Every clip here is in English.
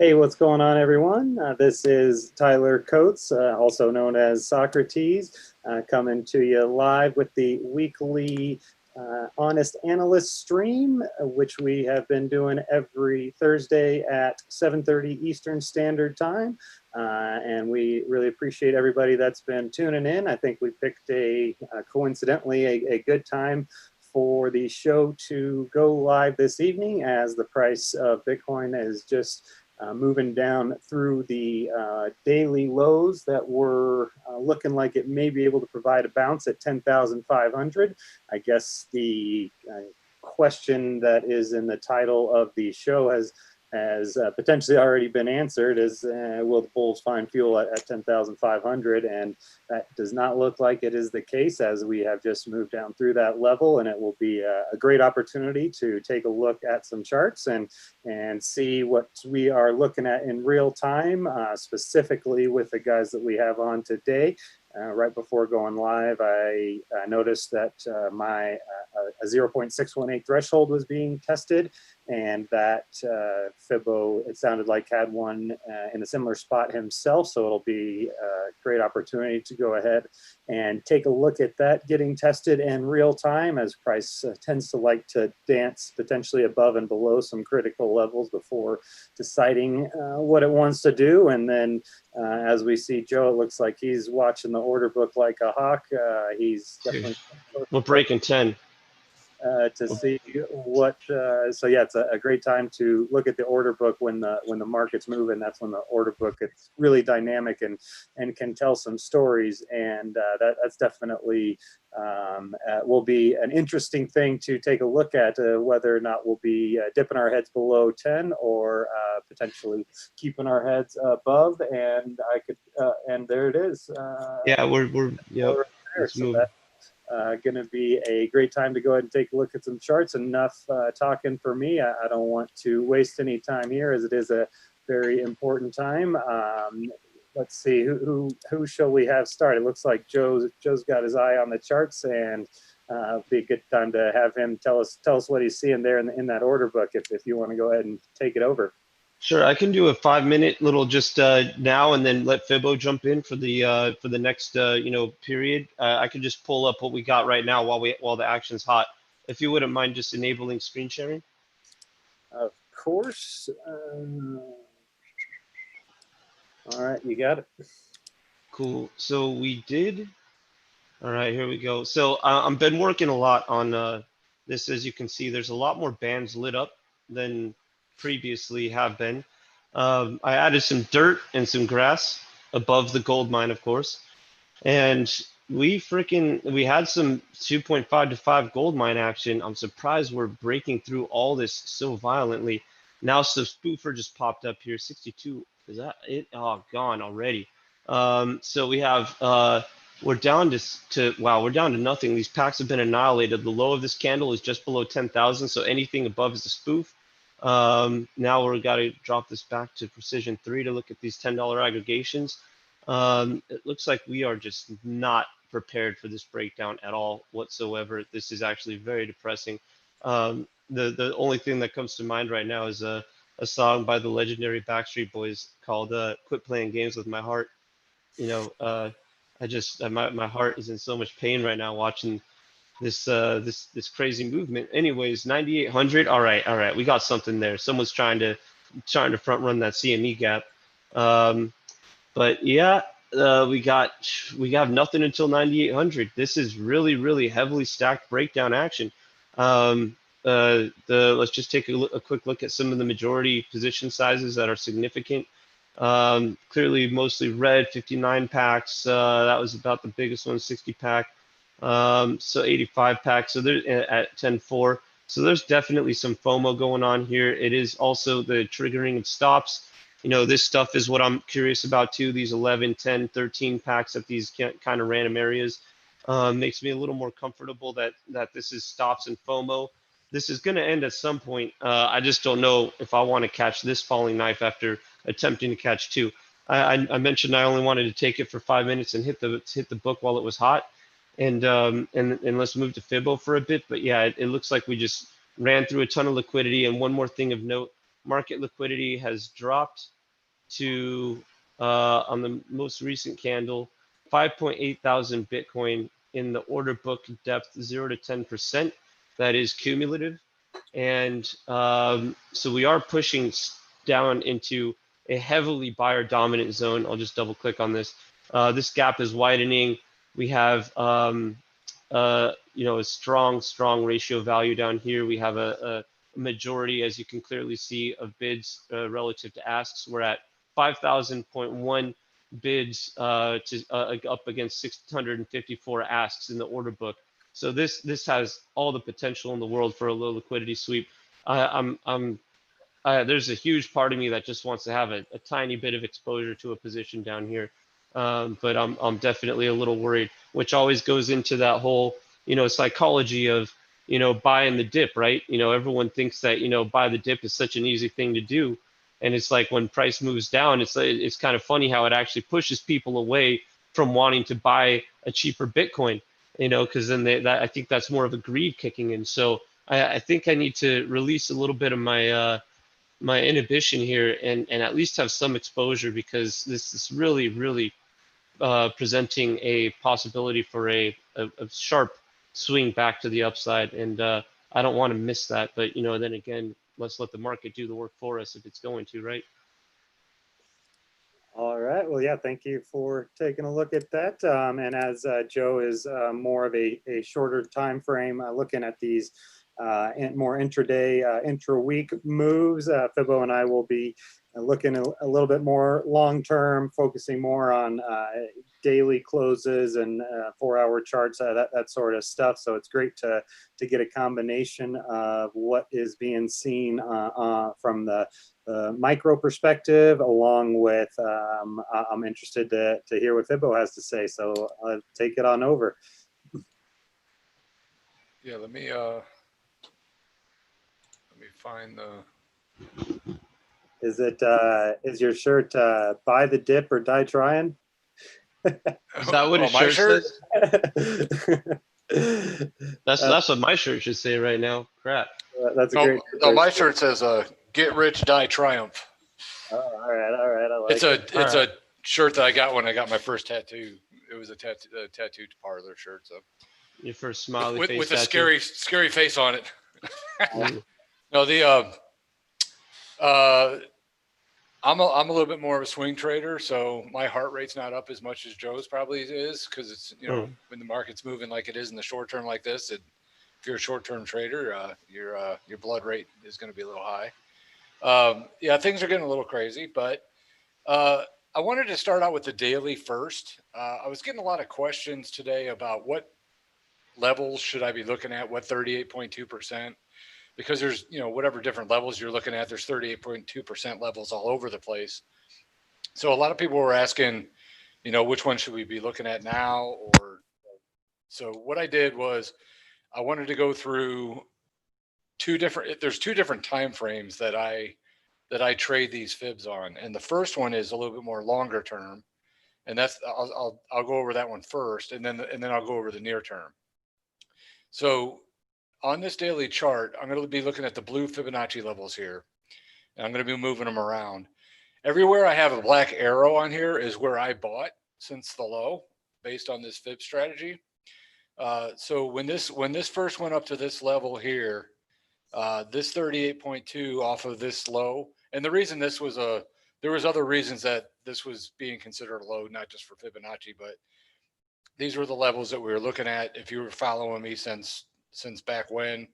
Hey, what's going on, everyone? This is Tyler Coates, also known as Sawcruteez, coming to you live with the weekly Honest Analysts stream, which we have been doing every Thursday at 7:30 Eastern Standard Time. And we really appreciate everybody that's been tuning in. I think we picked coincidentally, a good time for the show to go live this evening, as the price of Bitcoin is just moving down through the daily lows that were looking like it may be able to provide a bounce at 10,500. I guess the question that is in the title of the show has potentially already been answered, is will the bulls find fuel at 10,500? And that does not look like it is the case, as we have just moved down through that level, and it will be a great opportunity to take a look at some charts and see what we are looking at in real time, specifically with the guys that we have on today. Right before going live, I noticed that my a 0.618 threshold was being tested, and that Fibo, it sounded like, had one in a similar spot himself. So it'll be a great opportunity to go ahead and take a look at that getting tested in real time, as price tends to like to dance potentially above and below some critical levels before deciding what it wants to do. And then as we see Joe, it looks like he's watching the order book like a hawk. He's definitely we're breaking 10 to see what. So yeah, it's a great time to look at the order book when the market's moving. That's when the order book is really dynamic and can tell some stories. And that's definitely will be an interesting thing to take a look at, whether or not we'll be dipping our heads below 10 or potentially keeping our heads above. And and there it is. Yeah, we're yep. Right, so that's going to be a great time to go ahead and take a look at some charts. Enough talking for me. I don't want to waste any time here, as it is a very important time. Let's see, who shall we have start? It looks like Joe's got his eye on the charts, and it'll be a good time to have him tell us what he's seeing there in that order book, if you want to go ahead and take it over. Sure, I can do a 5-minute little just now, and then let Fibo jump in for the next period. I can just pull up what we got right now while the action's hot. If you wouldn't mind just enabling screen sharing. Of course. All right, you got it. Cool. So we did. All right, here we go. So I've been working a lot on this. As you can see, there's a lot more bands lit up than previously have been. I added some dirt and some grass above the gold mine, of course. And we had some 2.5 to 5 gold mine action. I'm surprised we're breaking through all this so violently. Now, so spoofer just popped up here. 62, is that it? Oh, gone already. So we have, we're down to wow, we're down to nothing. These packs have been annihilated. The low of this candle is just below 10,000. So anything above is a spoof. Now we've got to drop this back to precision 3 to look at these $10 aggregations. It looks like we are just not prepared for this breakdown at all whatsoever. This is actually very depressing. The only thing that comes to mind right now is a song by the legendary Backstreet Boys called "Quit Playing Games with My Heart." You know, my heart is in so much pain right now watching this crazy movement. Anyways, 9,800. All right, we got something there. Someone's trying to front run that CME gap. But yeah, we have nothing until 9,800. This is really heavily stacked breakdown action. Let's just take a quick look at some of the majority position sizes that are significant. Clearly, mostly red, 59 packs. That was about the biggest one, 60 pack. So 85 packs. So there's at 10.4. So there's definitely some FOMO going on here. It is also the triggering of stops. You know, this stuff is what I'm curious about too. These 11, 10, 13 packs at these kind of random areas makes me a little more comfortable that this is stops and FOMO. This is going to end at some point. I just don't know if I want to catch this falling knife after attempting to catch two. I mentioned I only wanted to take it for 5 minutes and hit the book while it was hot, and let's move to Fibo for a bit. But yeah, it looks like we just ran through a ton of liquidity. And one more thing of note. market liquidity has dropped to, on the most recent candle, 5.8 thousand Bitcoin in the order book depth 0 to 10%. That is cumulative. And so we are pushing down into a heavily buyer dominant zone. I'll just double click on this. This gap is widening. We have a strong ratio value down here. We have a majority, as you can clearly see, of bids relative to asks. We're at 5,000.1 bids up against 654 asks in the order book. So this has all the potential in the world for a low liquidity sweep. There's a huge part of me that just wants to have a tiny bit of exposure to a position down here, but I'm definitely a little worried, which always goes into that whole psychology of buying the dip, right? Everyone thinks that buy the dip is such an easy thing to do, and it's like when price moves down, it's kind of funny how it actually pushes people away from wanting to buy a cheaper Bitcoin, because then I think that's more of a greed kicking in. So I think I need to release a little bit of my inhibition here and at least have some exposure, because this is really presenting a possibility for a sharp swing back to the upside, and I don't want to miss that. But then again, let's let the market do the work for us if it's going to, right? All right. Well, yeah, thank you for taking a look at that. And as Joe is more of a shorter time frame, looking at these more intraday, intra-week moves, Fibo and I will be looking a little bit more long-term, focusing more on daily closes and 4-hour charts, that sort of stuff. So it's great to get a combination of what is being seen from the micro perspective, along with I'm interested to hear what Fibo has to say. So take it on over. Yeah, let me find the. Is your shirt buy the dip or die trying? Is that what his shirt says? That's what my shirt should say right now. Crap. That's a great. No, my shirt says "Get rich, die triumph." Oh, all right. I like it's a shirt that I got when I got my first tattoo. It was a tattoo parlor shirt. So your first smiley face with a tattoo. scary face on it. No, I'm a little bit more of a swing trader, so my heart rate's not up as much as Joe's probably is, because it's when the market's moving like it is in the short term like this, if you're a short term trader, your blood rate is going to be a little high. Yeah, things are getting a little crazy, but I wanted to start out with the daily first. I was getting a lot of questions today about what levels should I be looking at, what 38.2%. Because there's, whatever different levels you're looking at, there's 38.2% levels all over the place. So a lot of people were asking, which one should we be looking at now? So what I did was I wanted to go through there's two different time frames that I trade these fibs on. And the first one is a little bit more longer term. And that's, I'll go over that one first, and then I'll go over the near term. So on this daily chart, I'm going to be looking at the blue Fibonacci levels here, and I'm going to be moving them around. Everywhere I have a black arrow on here is where I bought since the low, based on this fib strategy. So when this first went up to this level here, this 38.2 off of this low, and the reason this was there was other reasons that this was being considered a low, not just for Fibonacci, but these were the levels that we were looking at. If you were following me since back when,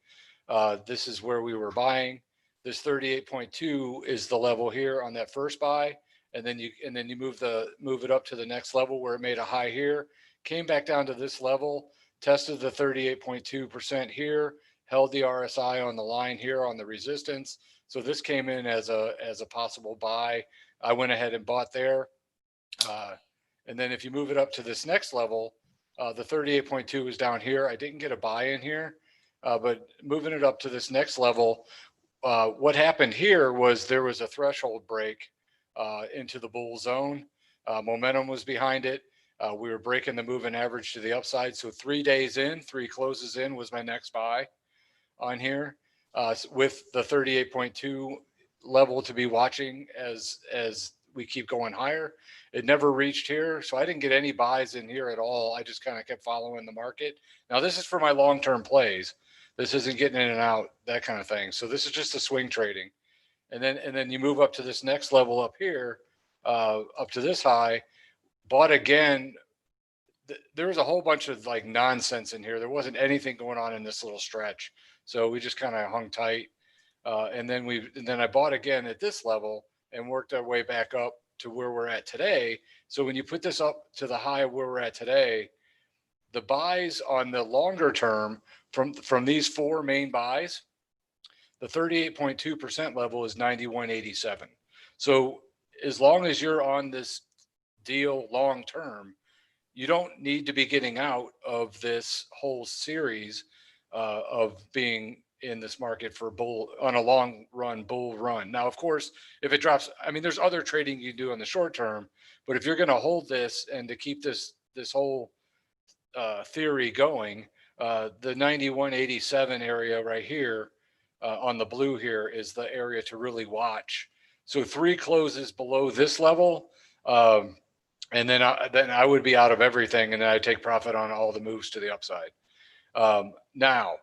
this is where we were buying. This 38.2 is the level here on that first buy, and then you move it up to the next level where it made a high here, came back down to this level, tested the 38.2% here, held the RSI on the line here on the resistance. So this came in as a possible buy. I went ahead and bought there, and then if you move it up to this next level, the 38.2 is down here. I didn't get a buy in here, but moving it up to this next level, what happened here was there was a threshold break into the bull zone. Momentum was behind it. We were breaking the moving average to the upside. So 3 days in, 3 closes in was my next buy on here with the 38.2 level to be watching as we keep going higher. It never reached here, so I didn't get any buys in here at all. I just kind of kept following the market. Now this is for my long-term plays. This isn't getting in and out, that kind of thing. So this is just a swing trading. And then you move up to this next level up here, up to this high, bought again. There was a whole bunch of like nonsense in here. There wasn't anything going on in this little stretch. So we just kind of hung tight. And then I bought again at this level and worked our way back up to where we're at today. So when you put this up to the high of where we're at today, the buys on the longer term from these four main buys, the 38.2% level is 91.87. So as long as you're on this deal long term, you don't need to be getting out of this whole series of being in this market for on a long run bull run. Now, of course, if it drops, I mean, there's other trading you do in the short term, but if you're going to hold this and to keep this whole theory going, the 91.87 area right here on the blue here is the area to really watch. So 3 closes below this level, and then I would be out of everything, and then I take profit on all the moves to the upside. Now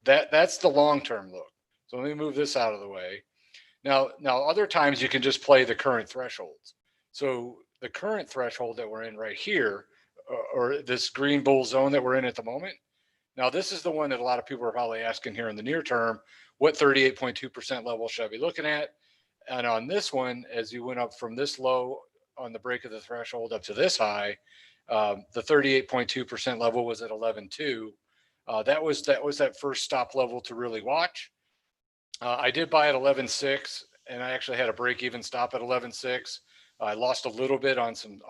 that's the long-term look. So let me move this out of the way. Now other times you can just play the current thresholds. So the current threshold that we're in right here, or this green bull zone that we're in at the moment. Now this is the one that a lot of people are probably asking here in the near term, what 38.2% level should I be looking at? And on this one, as you went up from this low on the break of the threshold up to this high, the 38.2% level was at 11.2. That was that first stop level to really watch. I did buy at 11.6, and I actually had a break even stop at 11.6. I lost a little bit on some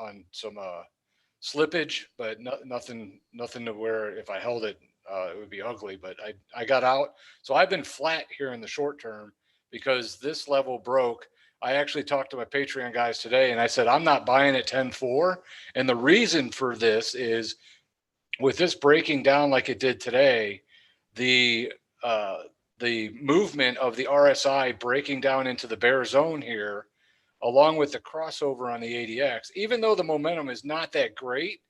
slippage, but nothing to where if I held it, it would be ugly. But I got out. So I've been flat here in the short term because this level broke. I actually talked to my Patreon guys today, and I said, I'm not buying at 10.4. And the reason for this is with this breaking down like it did today, the movement of the RSI breaking down into the bear zone here, along with the crossover on the ADX, even though the momentum is not that great,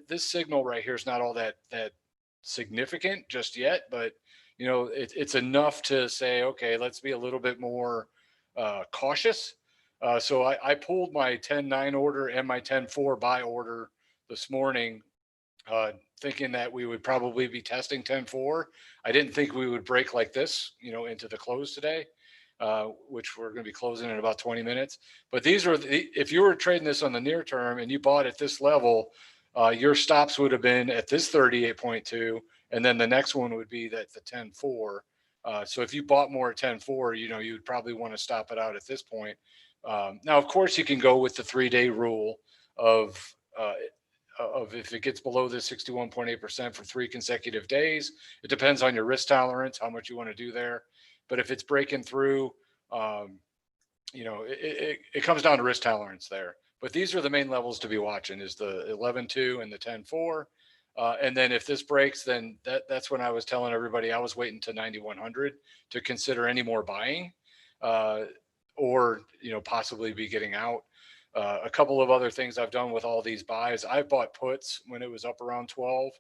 this signal right here is not all that significant just yet, but it's enough to say, okay, let's be a little bit more cautious. So I pulled my 10.9 order and my 10.4 buy order this morning, thinking that we would probably be testing 10.4. I didn't think we would break like this, into the close today, which we're going to be closing in about 20 minutes. But these are if you were trading this on the near term and you bought at this level, your stops would have been at this 38.2, and then the next one would be that the 10.4. So if you bought more at 10.4, you would probably want to stop it out at this point. Now, of course, you can go with the 3-day rule of if it gets below this 61.8% for 3 consecutive days. It depends on your risk tolerance, how much you want to do there. But if it's breaking through, it comes down to risk tolerance there. But these are the main levels to be watching: is the 11.2 and the 10.4. And then if this breaks, then that's when I was telling everybody I was waiting to 9,100 to consider any more buying, or possibly be getting out. A couple of other things I've done with all these buys: I've bought puts when it was up around 12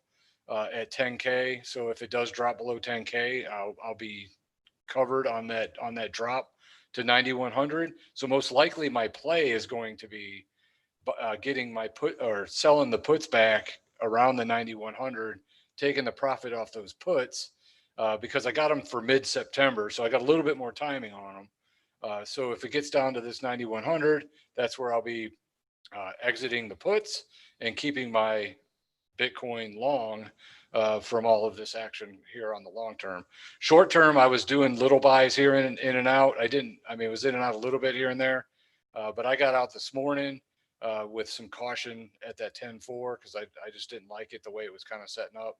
at 10K. So if it does drop below 10K, I'll be covered on that drop to 9,100. So most likely my play is going to be getting my put or selling the puts back around the 9,100, taking the profit off those puts, because I got them for mid-September. So I got a little bit more timing on them. So if it gets down to this 9,100, that's where I'll be exiting the puts and keeping my Bitcoin long from all of this action here on the long term. Short term, I was doing little buys here in and out. It was in and out a little bit here and there, but I got out this morning with some caution at that 10.4 because I just didn't like it the way it was kind of setting up.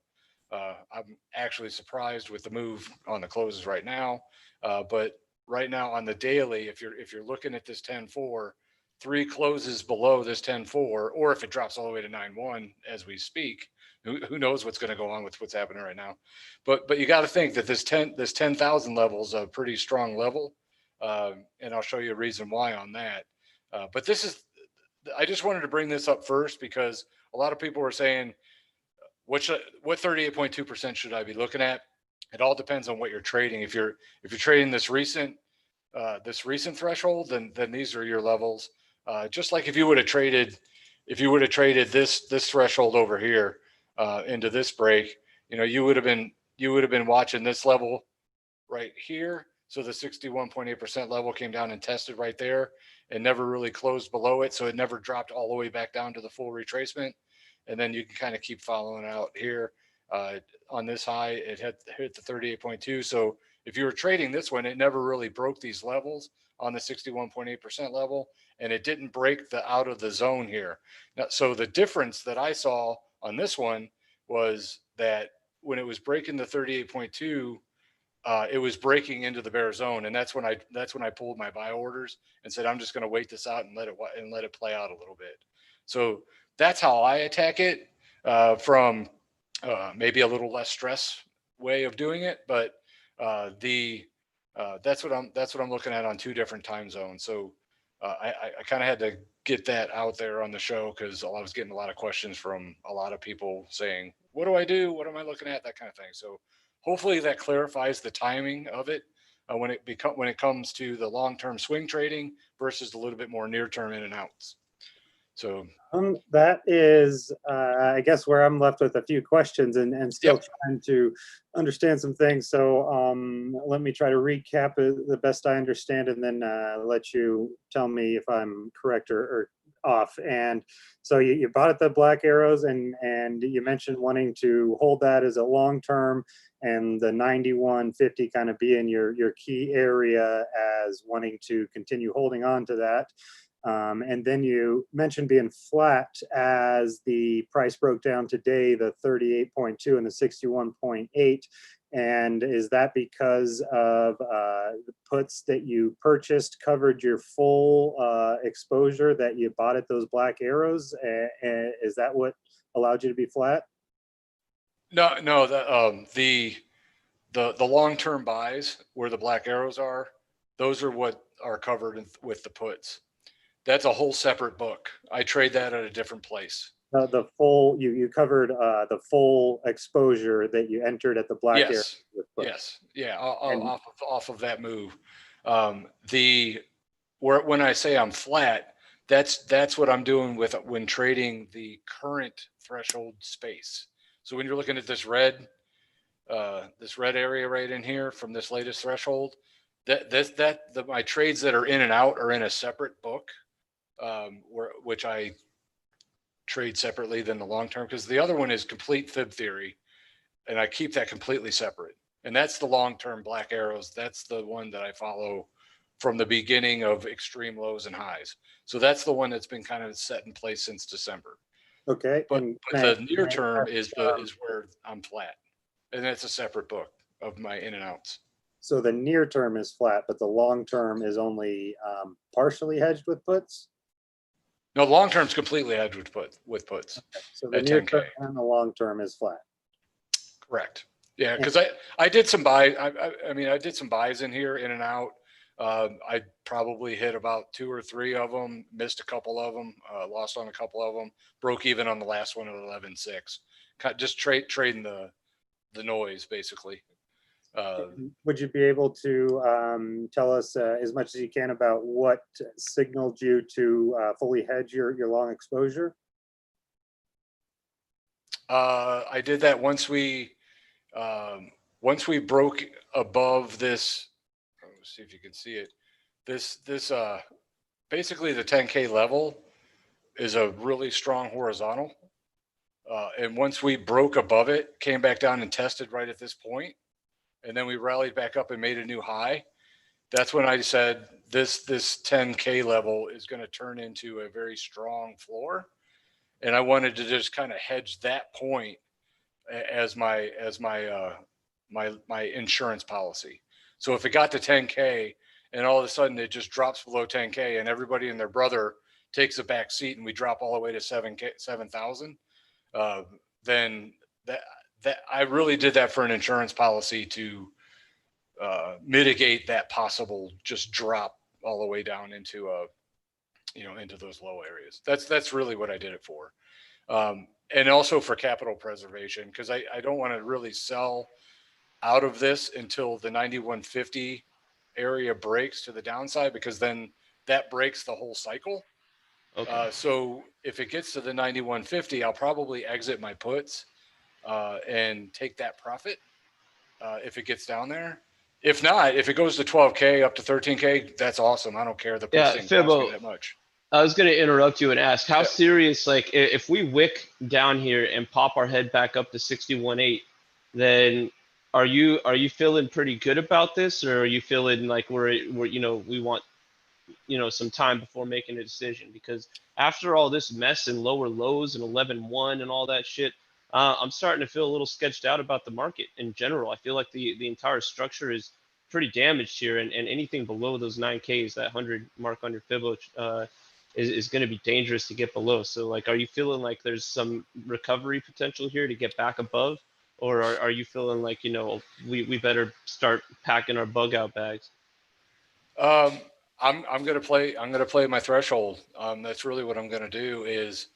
I'm actually surprised with the move on the closes right now, but right now on the daily, if you're looking at this 10.4, 3 closes below this 10.4, or if it drops all the way to 9.1 as we speak, who knows what's going to go on with what's happening right now. But you got to think that this 10,000 level is a pretty strong level. And I'll show you a reason why on that. But this is, I just wanted to bring this up first because a lot of people were saying, what 38.2% should I be looking at? It all depends on what you're trading. If you're trading this recent threshold, then these are your levels. Just like if you would have traded this threshold over here into this break, you would have been watching this level right here. So the 61.8% level came down and tested right there and never really closed below it. So it never dropped all the way back down to the full retracement. And then you can kind of keep following out here on this high. It hit the 38.2. So if you were trading this one, it never really broke these levels on the 61.8% level, and it didn't break the out of the zone here. Now, so the difference that I saw on this one was that when it was breaking the 38.2, it was breaking into the bear zone, and that's when I pulled my buy orders and said I'm just going to wait this out and let it play out a little bit. So that's how I attack it from maybe a little less stress way of doing it, but that's what I'm looking at on two different time zones. So I kind of had to get that out there on the show because I was getting a lot of questions from a lot of people saying, "What do I do? What am I looking at?" That kind of thing. So hopefully that clarifies the timing of it when it comes to the long-term swing trading versus a little bit more near-term in and outs. So that is, I guess, where I'm left with a few questions and still trying to understand some things. So let me try to recap it the best I understand, and then let you tell me if I'm correct or off. And so you bought at the black arrows, and you mentioned wanting to hold that as a long term, and the 91.50 kind of being your key area as wanting to continue holding on to that. And then you mentioned being flat as the price broke down today, the 38.2 and the 61.8. And is that because of the puts that you purchased covered your full exposure that you bought at those black arrows? And is that what allowed you to be flat? No, the long-term buys where the black arrows are, those are what are covered with the puts. That's a whole separate book. I trade that at a different place. The full, you covered the full exposure that you entered at the black arrow. Yes. Yeah. Off of that move. When I say I'm flat, that's what I'm doing when trading the current threshold space. So when you're looking at this red area right in here from this latest threshold, my trades that are in and out are in a separate book, which I trade separately than the long term, because the other one is complete fib theory, and I keep that completely separate. And that's the long term black arrows. That's the one that I follow from the beginning of extreme lows and highs. So that's the one that's been kind of set in place since December. Okay. But the near term is where I'm flat, and that's a separate book of my in and outs. So the near term is flat, but the long term is only partially hedged with puts? No, long term is completely hedged with puts. Okay. So the near term and the long term is flat. Correct. Yeah, because I did some buy. I mean, I did some buys in here, in and out. I probably hit about 2 or 3 of them, missed a couple of them, lost on a couple of them, broke even on the last one at 11.6. Just trading the noise, basically. Would you be able to tell us as much as you can about what signaled you to fully hedge your long exposure? I did that once we broke above this. Let's see if you can see it. This basically the 10K level is a really strong horizontal, and once we broke above it, came back down and tested right at this point, and then we rallied back up and made a new high. That's when I said this 10K level is going to turn into a very strong floor, and I wanted to just kind of hedge that point as my insurance policy. So if it got to 10K and all of a sudden it just drops below 10K and everybody and their brother takes a back seat and we drop all the way to 7,000, then that I really did that for an insurance policy to mitigate that possible just drop all the way down into into those low areas. That's really what I did it for. And also for capital preservation, because I don't want to really sell out of this until the 9150 area breaks to the downside, because then that breaks the whole cycle. Okay. So if it gets to the 9150, I'll probably exit my puts and take that profit if it gets down there. If not, if it goes to 12K up to 13K, that's awesome. I don't care. The puts Yeah, didn't cost me Fibo, that much. I was going to interrupt you and ask how Yeah. serious, like if we wick down here and pop our head back up to 61.8, then are you feeling pretty good about this, or are you feeling like we're we want some time before making a decision? Because after all this mess and lower lows and 11.1 and all that shit, I'm starting to feel a little sketched out about the market in general. I feel like the entire structure is pretty damaged here, and anything below those 9Ks, that 100 mark under Fibonacci, is going to be dangerous to get below. So, like, are you feeling like there's some recovery potential here to get back above, or are you feeling like we better start packing our bug out bags? I'm gonna play my threshold. That's really what I'm gonna do. Is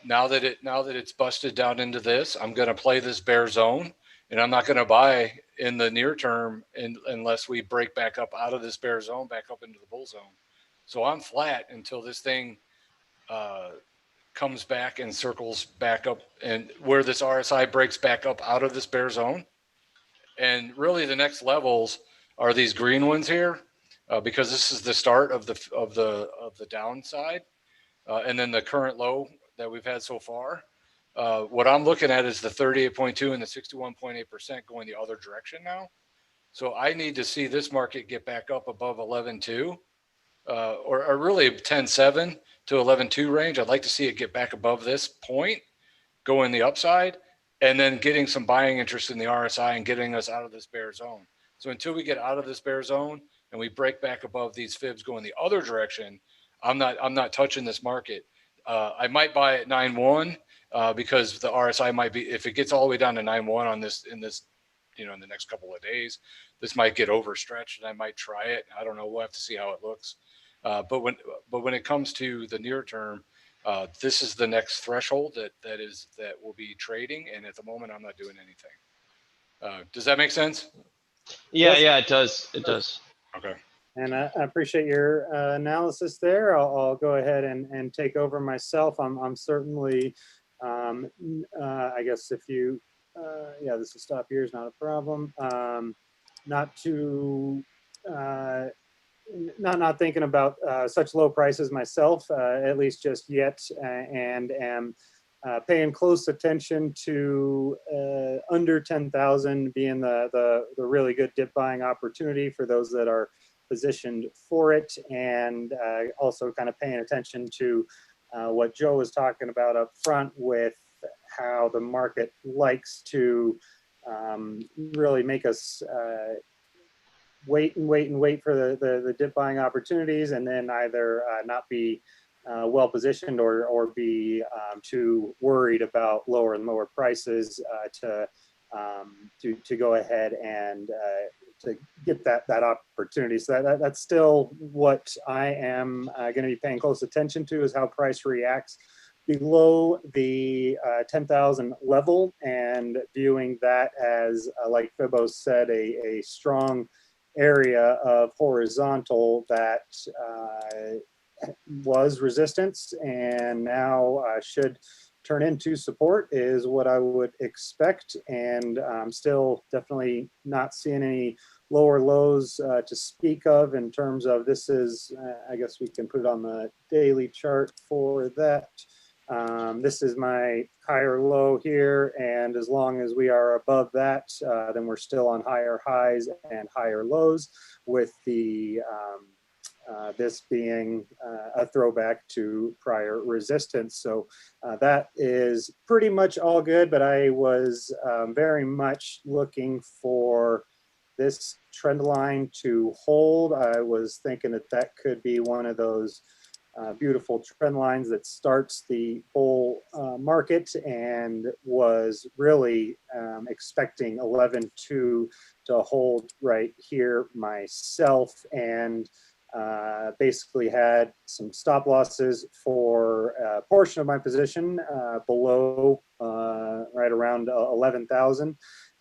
now that it's busted down into this, I'm gonna play this bear zone, and I'm not gonna buy in the near term unless we break back up out of this bear zone, back up into the bull zone. So I'm flat until this thing comes back and circles back up, and where this RSI breaks back up out of this bear zone. And really, the next levels are these green ones here, because this is the start of the downside, and then the current low that we've had so far. What I'm looking at is the 38.2 and the 61.8% going the other direction now. So I need to see this market get back up above 11.2, or really 10.7 to 11.2 range. I'd like to see it get back above this point, go in the upside, and then getting some buying interest in the RSI and getting us out of this bear zone. So until we get out of this bear zone and we break back above these fibs going the other direction, I'm not touching this market. I might buy at 9.1 because the RSI might be, if it gets all the way down to 9.1 on this in the next couple of days, this might get overstretched, and I might try it. I don't know. We'll have to see how it looks. But when it comes to the near term, this is the next threshold that will be trading, and at the moment I'm not doing anything. Does that make sense? Yeah, Yes. yeah, it does. It does. Okay. And I appreciate your analysis there. I'll go ahead and take over myself. I'm certainly, I guess if you, yeah, this will stop here is not a problem. Not to, not thinking about such low prices myself, at least just yet, and am paying close attention to under 10,000 being the really good dip buying opportunity for those that are positioned for it, and also kind of paying attention to what Joe was talking about up front with how the market likes to really make us wait for the dip buying opportunities, and then either not be well positioned or be too worried about lower and lower prices to go ahead and to get that opportunity. So that's still what I am going to be paying close attention to, is how price reacts below the 10,000 level, and viewing that as, like Fibo said, a strong area of horizontal that was resistance and now should turn into support, is what I would expect. And I'm still definitely not seeing any lower lows to speak of in terms of, this is, I guess we can put it on the daily chart for that. This is my higher low here, and as long as we are above that, then we're still on higher highs and higher lows, with the this being a throwback to prior resistance. So that is pretty much all good, but I was very much looking for this trend line to hold. I was thinking that could be one of those beautiful trend lines that starts the bull market, and was really expecting 11.2 to hold right here myself, and basically had some stop losses for a portion of my position below right around 11,000,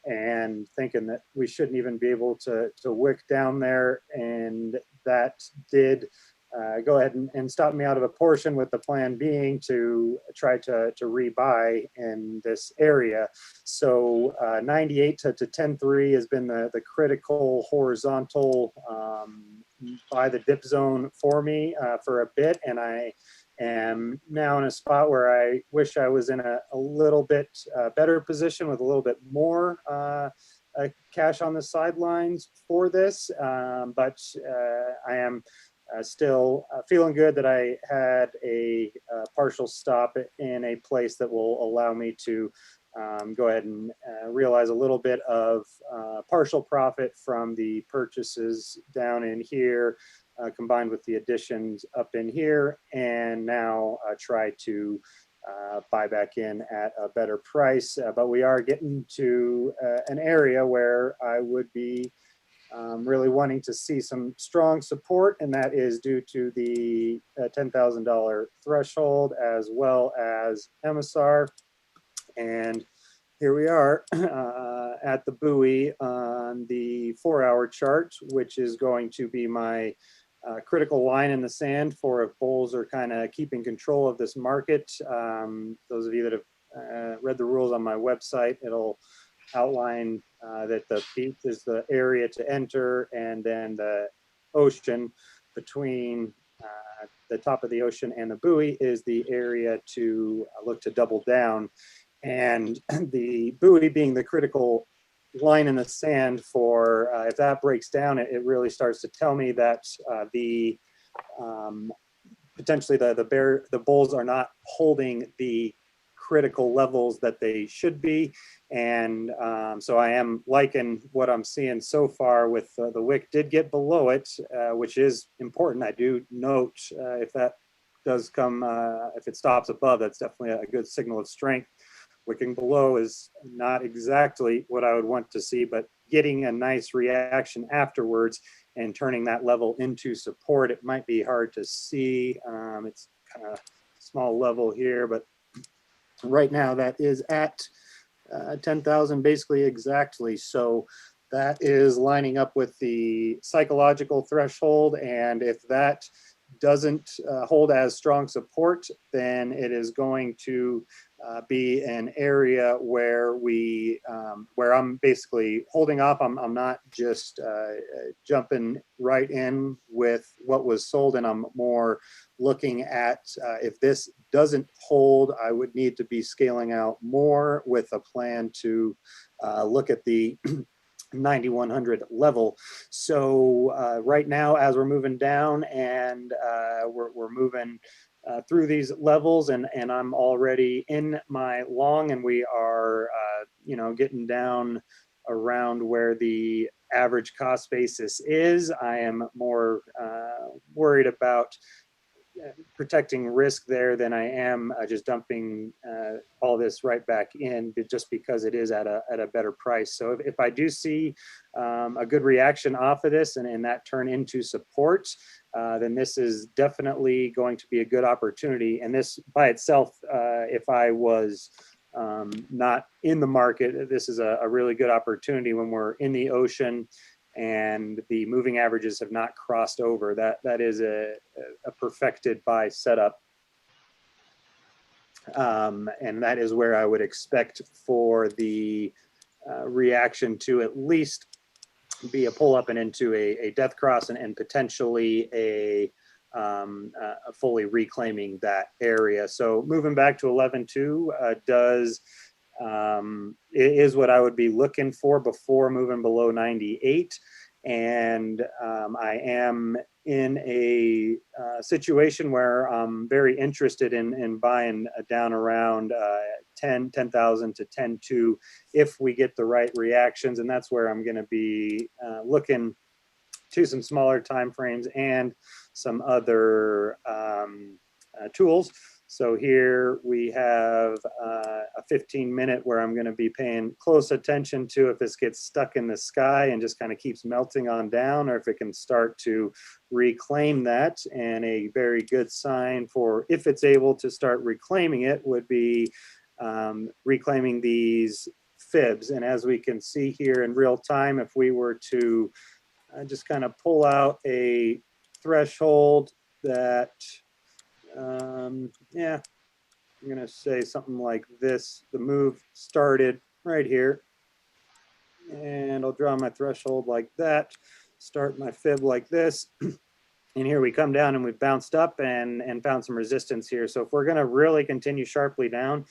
and thinking that we shouldn't even be able to wick down there, and that did go ahead and stop me out of a portion, with the plan being to try to rebuy in this area. So 98 to 10.3 has been the critical horizontal buy the dip zone for me for a bit, and I am now in a spot where I wish I was in a little bit better position with a little bit more cash on the sidelines for this, but I am still feeling good that I had a partial stop in a place that will allow me to go ahead and realize a little bit of partial profit from the purchases down in here, combined with the additions up in here, and now try to buy back in at a better price. But we are getting to an area where I would be really wanting to see some strong support, and that is due to the $10,000 threshold as well as EMASAR. And here we are at the buoy on the 4-hour chart, which is going to be my critical line in the sand for if bulls are kind of keeping control of this market. Those of you that have read the rules on my website, it'll outline that the peak is the area to enter, and then the ocean between the top of the ocean and the buoy is the area to look to double down. And the buoy being the critical line in the sand for if that breaks down, it really starts to tell me that the potentially the bulls are not holding the critical levels that they should be. And so I am liking what I'm seeing so far with the wick did get below it, which is important. I do note if that does come, if it stops above, that's definitely a good signal of strength. Wicking below is not exactly what I would want to see, but getting a nice reaction afterwards and turning that level into support, it might be hard to see. It's kind of small level here, but right now that is at 10,000 basically exactly. So that is lining up with the psychological threshold. And if that doesn't hold as strong support, then it is going to be an area where we, where I'm basically holding off. I'm not just jumping right in with what was sold, and I'm more looking at if this doesn't hold, I would need to be scaling out more with a plan to look at the 9,100 level. So right now, as we're moving down and we're moving through these levels, and I'm already in my long, and we are, you know, getting down around where the average cost basis is. I am more worried about protecting risk there than I am just dumping all this right back in, just because it is at a better price. So if I do see a good reaction off of this and that turn into support, then this is definitely going to be a good opportunity. And this by itself, if I was not in the market, this is a really good opportunity when we're in the ocean and the moving averages have not crossed over. That is a perfected buy setup. And that is where I would expect for the reaction to at least be a pull up and into a death cross, and potentially a fully reclaiming that area. So moving back to 11.2 is what I would be looking for before moving below 98. And I am in a situation where I'm very interested in buying down around 10,000 to 10.2 if we get the right reactions. And that's where I'm going to be looking to some smaller time frames and some other tools. So here we have a 15-minute where I'm going to be paying close attention to if this gets stuck in the sky and just kind of keeps melting on down, or if it can start to reclaim that. And a very good sign for if it's able to start reclaiming it would be reclaiming these fibs. And as we can see here in real time, if we were to just kind of pull out a threshold that yeah, I'm going to say something like this. The move started right here. And I'll draw my threshold like that. Start my fib like this. And here we come down and we've bounced up and found some resistance here. So if we're going to really continue sharply down,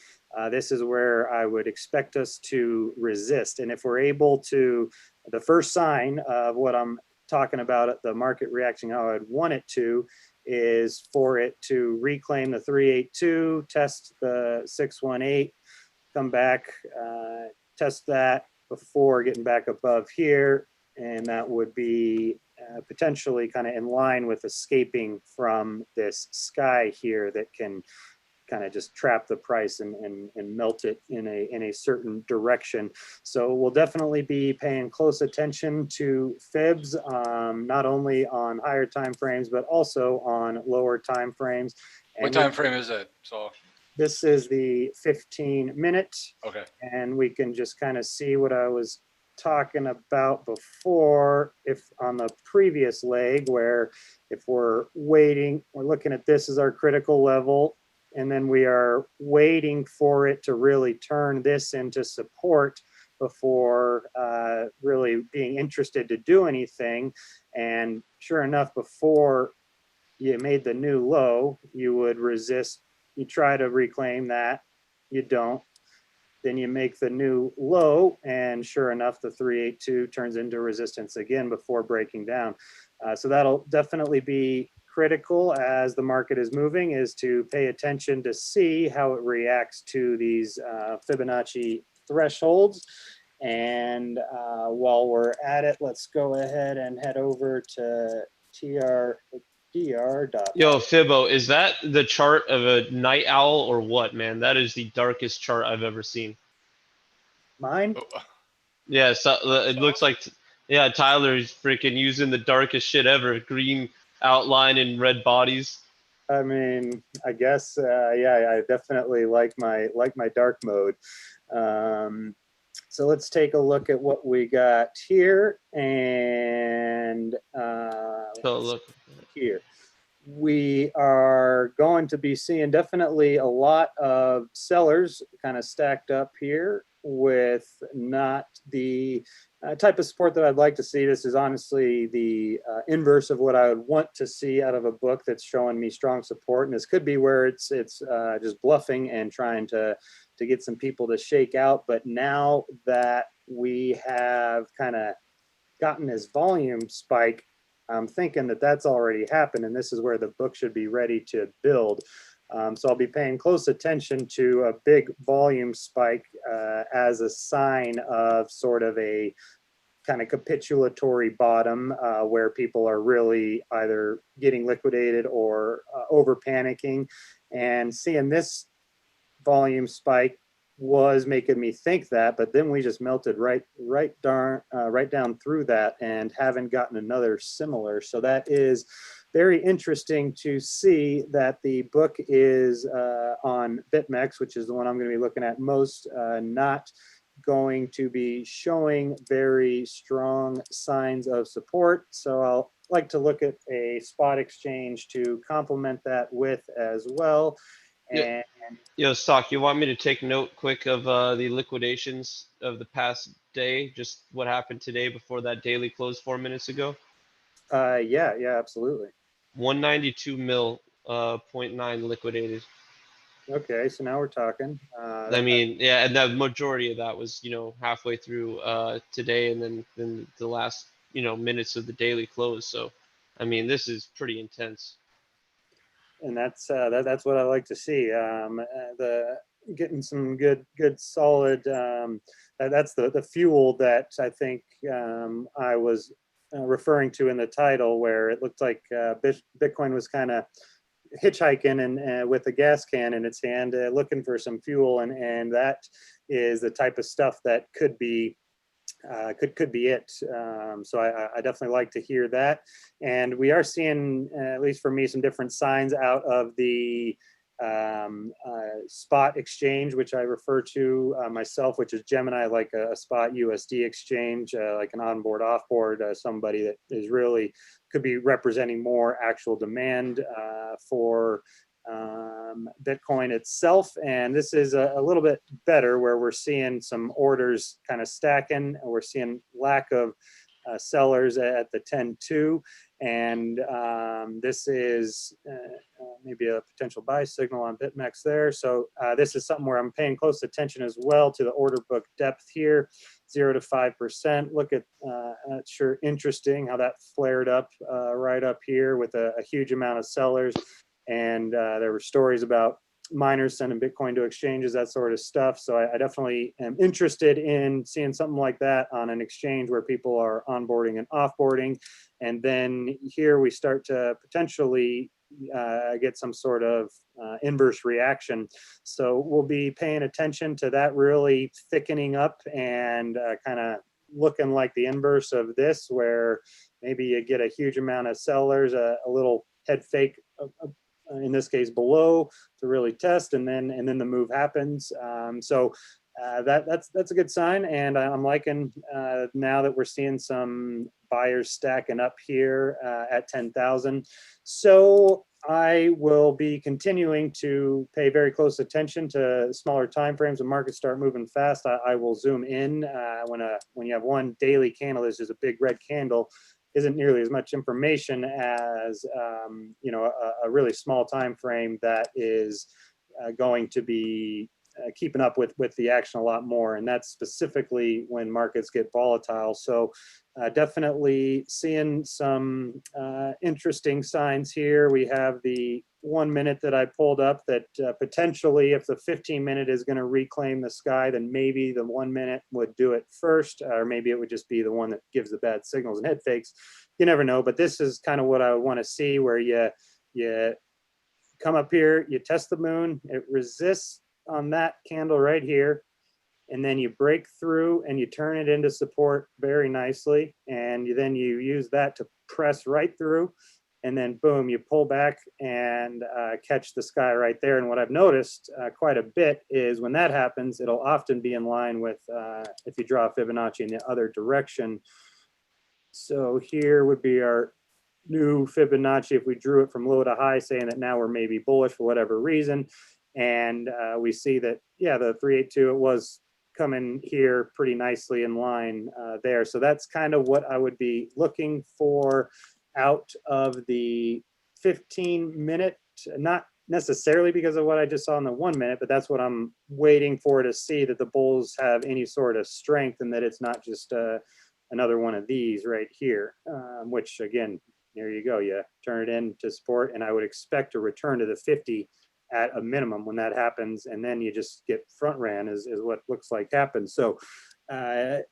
this is where I would expect us to resist. And if we're able to, the first sign of what I'm talking about, the market reaction, how I'd want it to, is for it to reclaim the 382, test the 618, come back, test that before getting back above here. And that would be potentially kind of in line with escaping from this sky here that can kind of just trap the price and melt it in a certain direction. So we'll definitely be paying close attention to fibs, not only on higher time frames, but also on lower time frames. What time frame is it? So this is the 15-minute. Okay. And we can just kind of see what I was talking about before, if on the previous leg, where if we're waiting, we're looking at this as our critical level, and then we are waiting for it to really turn this into support before really being interested to do anything. And sure enough, before you made the new low, you would resist, you try to reclaim that, you don't. Then you make the new low, and sure enough, the 382 turns into resistance again before breaking down. So that'll definitely be critical as the market is moving, is to pay attention to see how it reacts to these Fibonacci thresholds. And while we're at it, let's go ahead and head over to TRDR. Yo, Fibo, is that the chart of a night owl or what, man? That is the darkest chart I've ever seen. Mine? Yeah, so it looks like, yeah, Tyler's freaking using the darkest shit ever. Green outline and red bodies. I mean, I guess, yeah, I definitely like my dark mode. So let's take a look at what we got here, and So look here. We are going to be seeing definitely a lot of sellers kind of stacked up here with not the type of support that I'd like to see. This is honestly the inverse of what I would want to see out of a book that's showing me strong support. And this could be where it's just bluffing and trying to get some people to shake out. But now that we have kind of gotten this volume spike, I'm thinking that that's already happened, and this is where the book should be ready to build. So I'll be paying close attention to a big volume spike as a sign of sort of a kind of capitulatory bottom where people are really either getting liquidated or over panicking. And seeing this volume spike was making me think that, but then we just melted right down through that and haven't gotten another similar. So that is very interesting to see that the book is on BitMEX, which is the one I'm going to be looking at most, not going to be showing very strong signs of support. So I'll like to look at a spot exchange to complement that with as well. And yo, Stock, you want me to take note quick of the liquidations of the past day, just what happened today before that daily close 4 minutes ago? yeah, absolutely. 192 mil, 0.9 liquidated. Okay, so now we're talking. I mean, yeah, and the majority of that was, halfway through today, and then the last, minutes of the daily close. So, I mean, this is pretty intense. And that's what I like to see. The getting some good solid. That's the fuel that I think I was referring to in the title, where it looked like Bitcoin was kind of hitchhiking and with a gas can in its hand, looking for some fuel, and that is the type of stuff that could be it. So I definitely like to hear that, and we are seeing, at least for me, some different signs out of the spot exchange, which I refer to myself, which is Gemini, like a spot USD exchange, like an onboard, offboard, somebody that is really could be representing more actual demand for Bitcoin itself. And this is a little bit better, where we're seeing some orders kind of stacking, and we're seeing lack of sellers at the 10-2, and this is maybe a potential buy signal on BitMEX there. So this is something where I'm paying close attention as well to the order book depth here, 0 to 5%. Look at that's sure interesting how that flared up right up here with a huge amount of sellers, and there were stories about miners sending Bitcoin to exchanges, that sort of stuff. So I definitely am interested in seeing something like that on an exchange where people are onboarding and offboarding. And then here we start to potentially get some sort of inverse reaction. So we'll be paying attention to that really thickening up and kind of looking like the inverse of this, where maybe you get a huge amount of sellers, a little head fake in this case below to really test, and then the move happens. So that's a good sign, and I'm liking now that we're seeing some buyers stacking up here at 10,000. So I will be continuing to pay very close attention to smaller time frames. When markets start moving fast, I will zoom in. When you have one daily candle, this is a big red candle, isn't nearly as much information as a really small time frame that is going to be keeping up with the action a lot more, and that's specifically when markets get volatile. So definitely seeing some interesting signs here. We have the 1 minute that I pulled up that potentially, if the 15-minute is going to reclaim the sky, then maybe the 1 minute would do it first, or maybe it would just be the one that gives the bad signals and head fakes. You never know, but this is kind of what I want to see, where you come up here, you test the moon, it resists on that candle right here, and then you break through and you turn it into support very nicely, and then you use that to press right through, and then boom, you pull back and catch the sky right there. And what I've noticed quite a bit is when that happens, it'll often be in line with if you draw Fibonacci in the other direction. So here would be our new Fibonacci if we drew it from low to high, saying that now we're maybe bullish for whatever reason. And we see that, yeah, the 382, it was coming here pretty nicely in line there. So that's kind of what I would be looking for out of the 15-minute, not necessarily because of what I just saw in the 1 minute, but that's what I'm waiting for to see, that the bulls have any sort of strength and that it's not just another one of these right here, which again, there you go, you turn it into support, and I would expect to return to the 50 at a minimum when that happens, and then you just get front ran is what looks like happens. So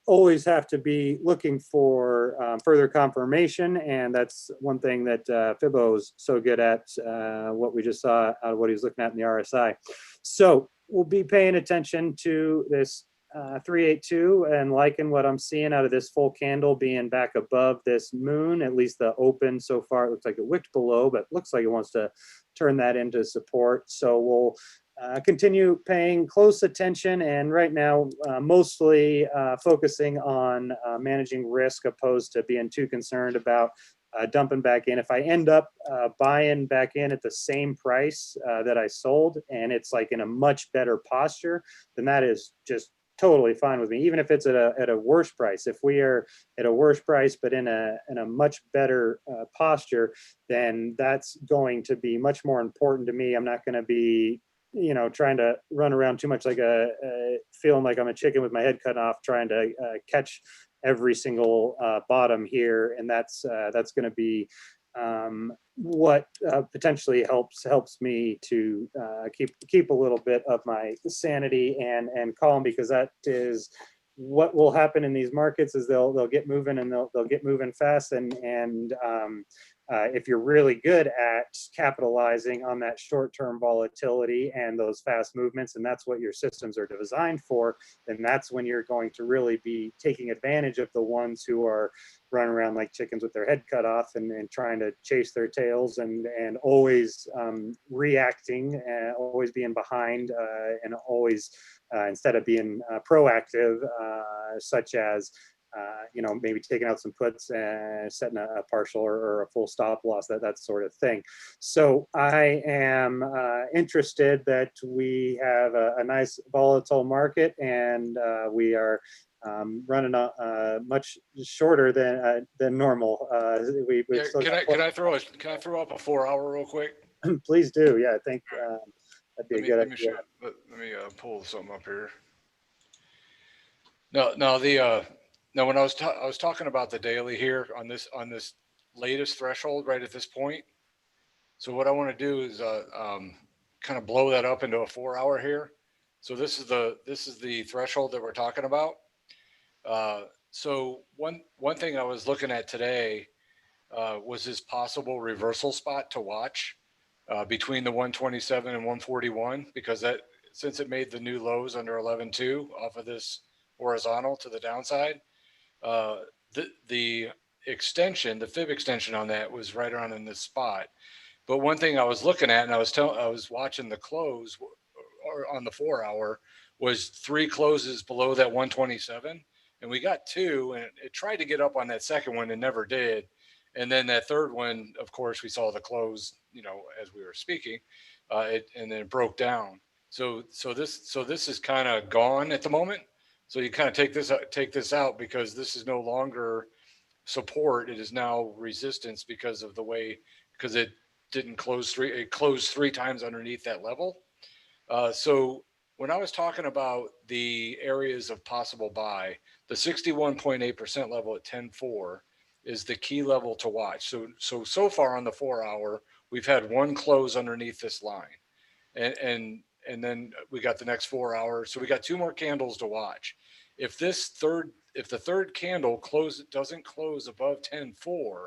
always have to be looking for further confirmation, and that's one thing that Fibo is so good at, what we just saw out of what he was looking at in the RSI. So we'll be paying attention to this 382 and liking what I'm seeing out of this full candle being back above this moon. At least the open so far, it looks like it wicked below, but looks like it wants to turn that into support. So we'll continue paying close attention, and right now mostly focusing on managing risk, opposed to being too concerned about dumping back in. If I end up buying back in at the same price that I sold, and it's like in a much better posture, then that is just totally fine with me, even if it's at a worse price. If we are at a worse price but in a much better posture, then that's going to be much more important to me. I'm not going to be trying to run around too much like feeling like I'm a chicken with my head cut off, trying to catch every single bottom here, and that's going to be what potentially helps me to keep a little bit of my sanity and calm, because that is what will happen in these markets is they'll get moving, and they'll get moving fast, and if you're really good at capitalizing on that short-term volatility and those fast movements, and that's what your systems are designed for, then that's when you're going to really be taking advantage of the ones who are running around like chickens with their head cut off, and trying to chase their tails, and always reacting, always being behind, and always instead of being proactive, such as maybe taking out some puts and setting a partial or a full stop loss, that sort of thing. So I am interested that we have a nice volatile market, and we are running much shorter than normal. Can I throw up a 4-hour real quick? Please do. Yeah, I think that'd be a good idea. Let me pull something up here. No, when I was talking about the daily here on this latest threshold right at this point. So what I want to do is kind of blow that up into a 4-hour here. So this is the threshold that we're talking about. So one thing I was looking at today was this possible reversal spot to watch between the 127 and 141, because that, since it made the new lows under 11.2 off of this horizontal to the downside, the extension, the fib extension on that was right around in this spot. But one thing I was looking at, and I was watching the close or on the 4-hour, was 3 closes below that 127, and we got 2, and it tried to get up on that second one and never did. And then that third one, of course, we saw the close, as we were speaking, and then it broke down. So this is kind of gone at the moment. So you kind of take this out, because this is no longer support. It is now resistance because it didn't close it closed 3 times underneath that level. So when I was talking about the areas of possible buy, the 61.8% level at 10.4 is the key level to watch. So far on the 4-hour, we've had 1 close underneath this line, and then we got the next 4 hours. So we got 2 more candles to watch. If the third candle doesn't close above 10.4,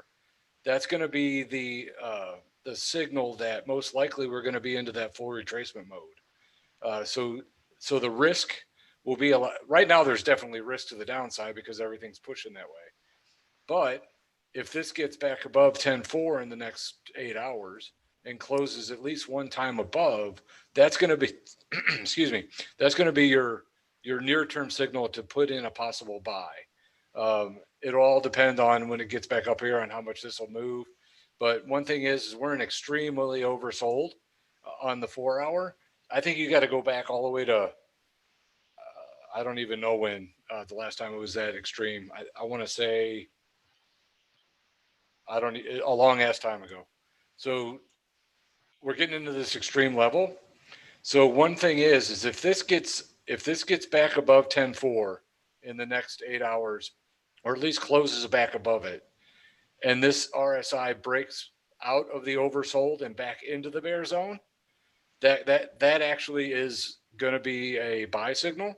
that's going to be the signal that most likely we're going to be into that full retracement mode. So the risk will be a lot. Right now, there's definitely risk to the downside because everything's pushing that way. But if this gets back above 10.4 in the next 8 hours and closes at least 1 time above, that's going to be, excuse me, that's going to be your near-term signal to put in a possible buy. It'll all depend on when it gets back up here on how much this will move. But one thing is we're in extremely oversold on the 4-hour. I think you got to go back all the way to, I don't even know when the last time it was that extreme. I want to say, a long ass time ago. So we're getting into this extreme level. So one thing is if this gets back above 10.4 in the next 8 hours, or at least closes back above it, and this RSI breaks out of the oversold and back into the bear zone, that actually is going to be a buy signal.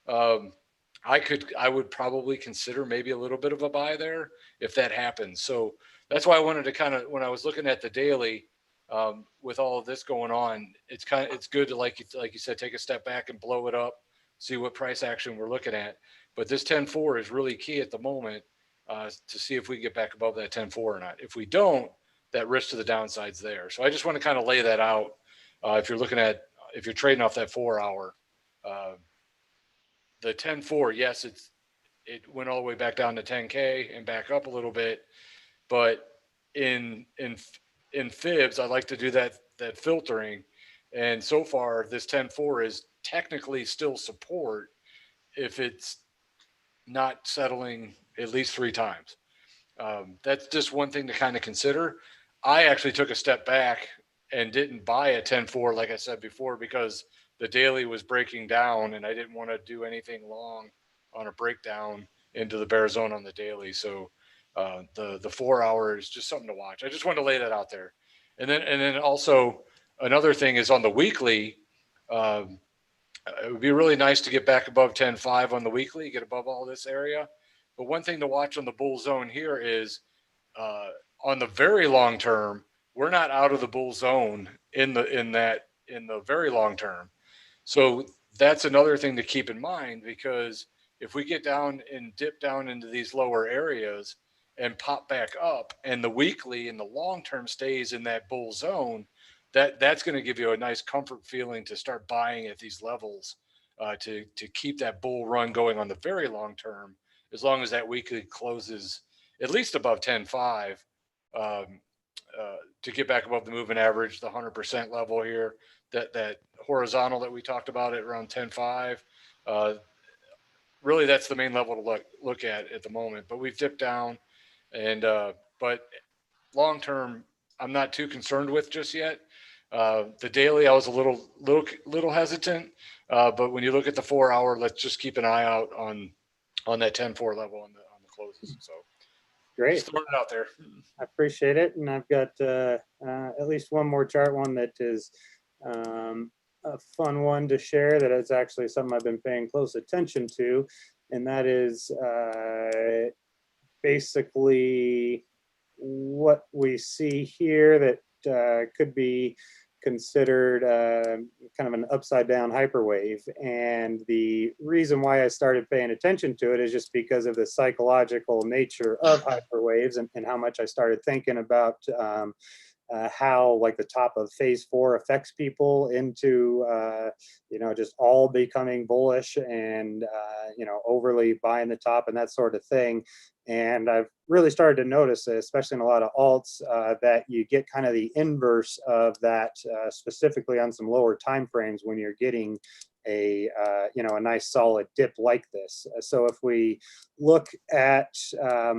I would probably consider maybe a little bit of a buy there if that happens. So that's why I wanted to kind of, when I was looking at the daily, with all of this going on, it's good to, like you said, take a step back and blow it up, see what price action we're looking at. But this 10.4 is really key at the moment to see if we get back above that 10.4 or not. If we don't, that risk to the downside's there. So I just want to kind of lay that out. If you're trading off that 4-hour, the 10.4, yes, it went all the way back down to 10K and back up a little bit, but in fibs, I like to do that filtering, and so far this 10.4 is technically still support if it's not settling at least 3 times. That's just one thing to kind of consider. I actually took a step back and didn't buy a 10.4, like I said before, because the daily was breaking down and I didn't want to do anything long on a breakdown into the bear zone on the daily. So the 4-hour is just something to watch. I just wanted to lay that out there. And then also another thing is on the weekly, It would be really nice to get back above 10.5 on the weekly, get above all this area. But one thing to watch on the bull zone here is on the very long term, we're not out of the bull zone in the very long term. So that's another thing to keep in mind, because if we get down and dip down into these lower areas and pop back up, and the weekly and the long term stays in that bull zone, that's going to give you a nice comfort feeling to start buying at these levels, to keep that bull run going on the very long term, as long as that weekly closes at least above 10.5, to get back above the moving average, the 100% level here, that horizontal that we talked about at around 10.5. Really, that's the main level to look at the moment. But we've dipped down, and but long term, I'm not too concerned with just yet. The daily, I was a little hesitant, but when you look at the 4 hour, let's just keep an eye out on that 10.4 level on the closes. So Great. just throwing it out there. I appreciate it. And I've got at least one more chart, one that is a fun one to share, that is actually something I've been paying close attention to. And that is basically what we see here that could be considered kind of an upside down hyperwave. And the reason why I started paying attention to it is just because of the psychological nature of hyperwaves, and how much I started thinking about how like the top of phase 4 affects people into just all becoming bullish and overly buying the top and that sort of thing. And I've really started to notice, especially in a lot of alts, that you get kind of the inverse of that, specifically on some lower time frames when you're getting a nice solid dip like this. So if we look at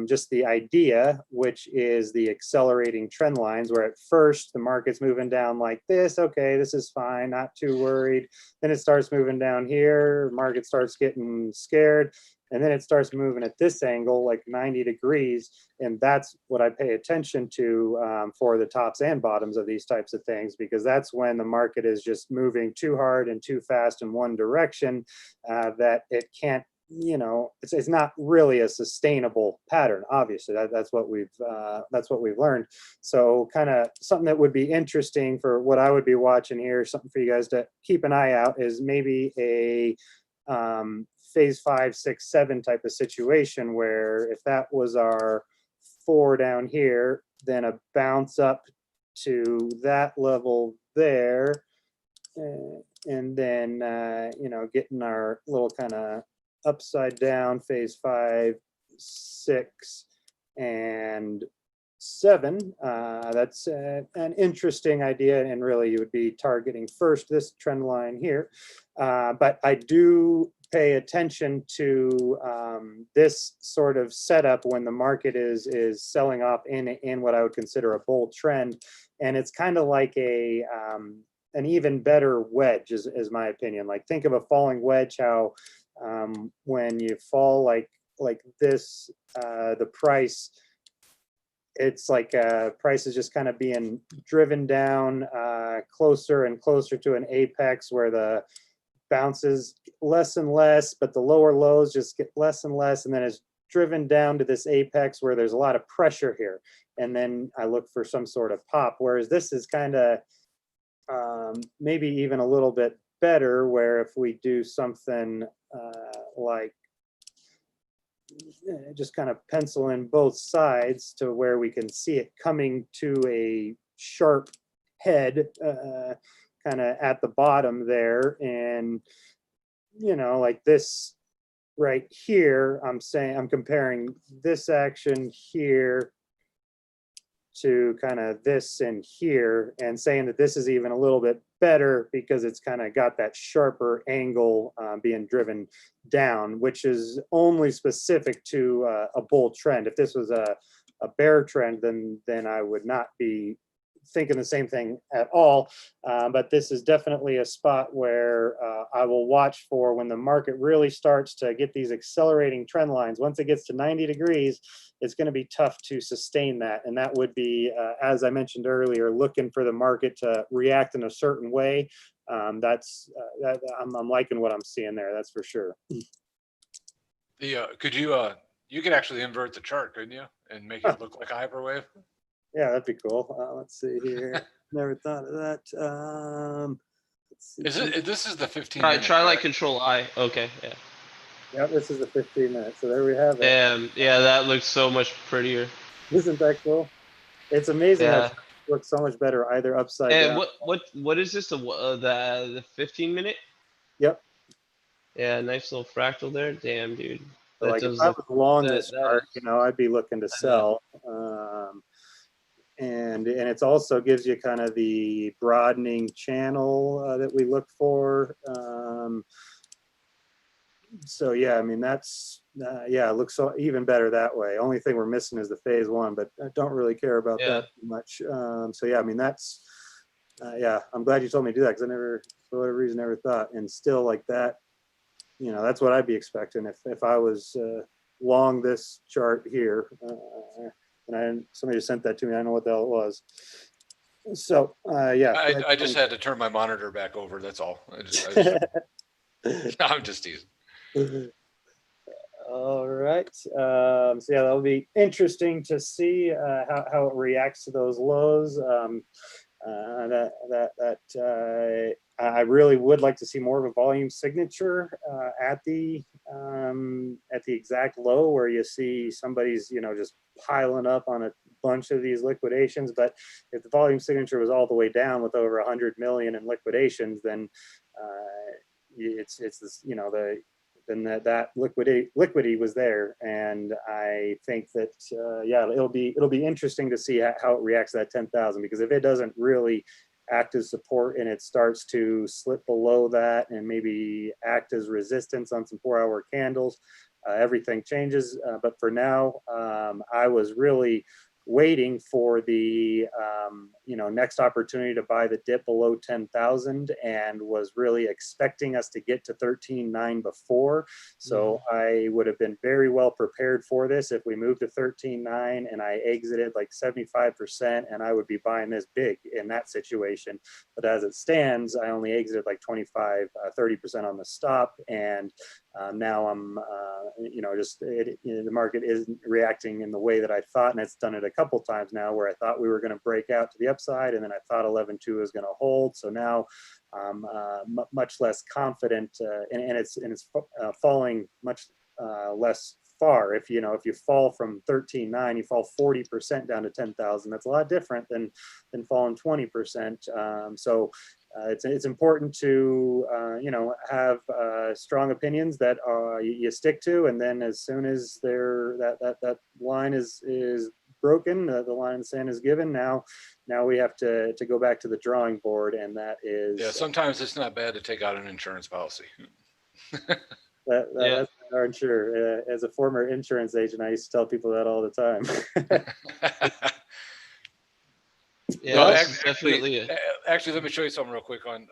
just the idea, which is the accelerating trend lines, where at first the market's moving down like this, okay, this is fine, not too worried. Then it starts moving down here, market starts getting scared, and then it starts moving at this angle, like 90 degrees. And that's what I pay attention to for the tops and bottoms of these types of things, because that's when the market is just moving too hard and too fast in one direction, that it can't, it's not really a sustainable pattern. Obviously, that's what we've learned. So kind of something that would be interesting for what I would be watching here, something for you guys to keep an eye out, is maybe a phase 5, 6, 7 type of situation, where if that was our 4 down here, then a bounce up to that level there, and then getting our little kind of upside down phase 5, 6, and 7. That's an interesting idea, and really you would be targeting first this trend line here. But I do pay attention to this sort of setup when the market is selling off in what I would consider a bull trend, and it's kind of like an even better wedge, is my opinion. Like, think of a falling wedge, how when you fall like this, the price, it's like price is just kind of being driven down closer and closer to an apex, where the bounces less and less, but the lower lows just get less and less, and then it's driven down to this apex where there's a lot of pressure here, and then I look for some sort of pop. Whereas this is kind of maybe even a little bit better, where if we do something like just kind of pencil in both sides to where we can see it coming to a sharp head, kind of at the bottom there, and like this right here, I'm comparing this action here to kind of this and here, and saying that this is even a little bit better because it's kind of got that sharper angle being driven down, which is only specific to a bull trend. If this was a bear trend, then I would not be thinking the same thing at all. But this is definitely a spot where I will watch for when the market really starts to get these accelerating trend lines. Once it gets to 90 degrees, it's going to be tough to sustain that. And that would be, as I mentioned earlier, looking for the market to react in a certain way. I'm liking what I'm seeing there. That's for sure. Could you could actually invert the chart, couldn't you, and make it look like a hyperwave? Yeah, that'd be cool. Let's see here. Never thought of that. Let's see. This is the 15 Try minute, like Control I. Okay, yeah. Yeah, this is the 15 minutes. So there we have it. Damn, yeah, that looks so much prettier. Isn't that cool? It's amazing how Yeah. it looks so much better either upside And down. what is this? The 15 minute? Yep. Yeah, nice little fractal there. Damn, dude. So That like if does I look. was long that- this that chart, is- I'd be looking to sell. And it's also gives you kind of the broadening channel that we look for. So yeah, I mean that's yeah, it looks so even better that way. Only thing we're missing is the phase one, but I don't really care about that too much. So yeah, I mean that's yeah, I'm glad you told me to do that because I never, for whatever reason, never thought. And still like that, that's what I'd be expecting if I was long this chart here. And somebody just sent that to me. I don't know what the hell it was. So yeah, I just had to turn my monitor back over. That's all. I'm just teasing. All right. So yeah, that'll be interesting to see how it reacts to those lows. I really would like to see more of a volume signature at the exact low where you see somebody's just piling up on a bunch of these liquidations. But if the volume signature was all the way down with over 100 million in liquidations, then it's this then that liquidity was there, and I think that yeah, it'll be interesting to see how it reacts to that 10,000, because if it doesn't really act as support and it starts to slip below that and maybe act as resistance on some 4-hour candles, everything changes. But for now, I was really waiting for the next opportunity to buy the dip below 10,000 and was really expecting us to get to 13.9 before. So I would have been very well prepared for this if we moved to 13.9 and I exited like 75%, and I would be buying this big in that situation. But as it stands, I only exited like 25, 30% on the stop, and now I'm the market isn't reacting in the way that I thought, and it's done it a couple times now where I thought we were going to break out to the upside, and then I thought 11.2 was going to hold. So now I'm much less confident, and it's falling much less far. If you fall from 13.9, you fall 40% down to 10,000. That's a lot different than falling 20%. So it's important to have strong opinions that you stick to, and then as soon as that line is broken, the line in the sand is given. Now we have to go back to the drawing board, and that is sometimes it's not bad to take out an insurance policy. That's darn sure. As a former insurance agent, I used to tell people that all the time. Yeah, no, actually, let me show you something real quick on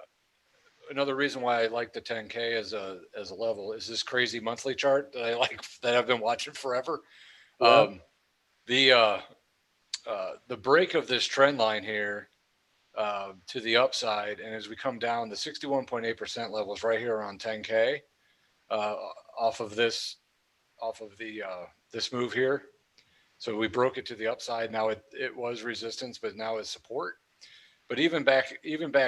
another reason why I like the 10K as a level is this crazy monthly chart that I like, that I've been watching forever. Yeah. The break of this trend line here to the upside, and as we come down, the 61.8% levels right here on 10K off of this move here. So we broke it to the upside. Now it was resistance, but now it's support. But even back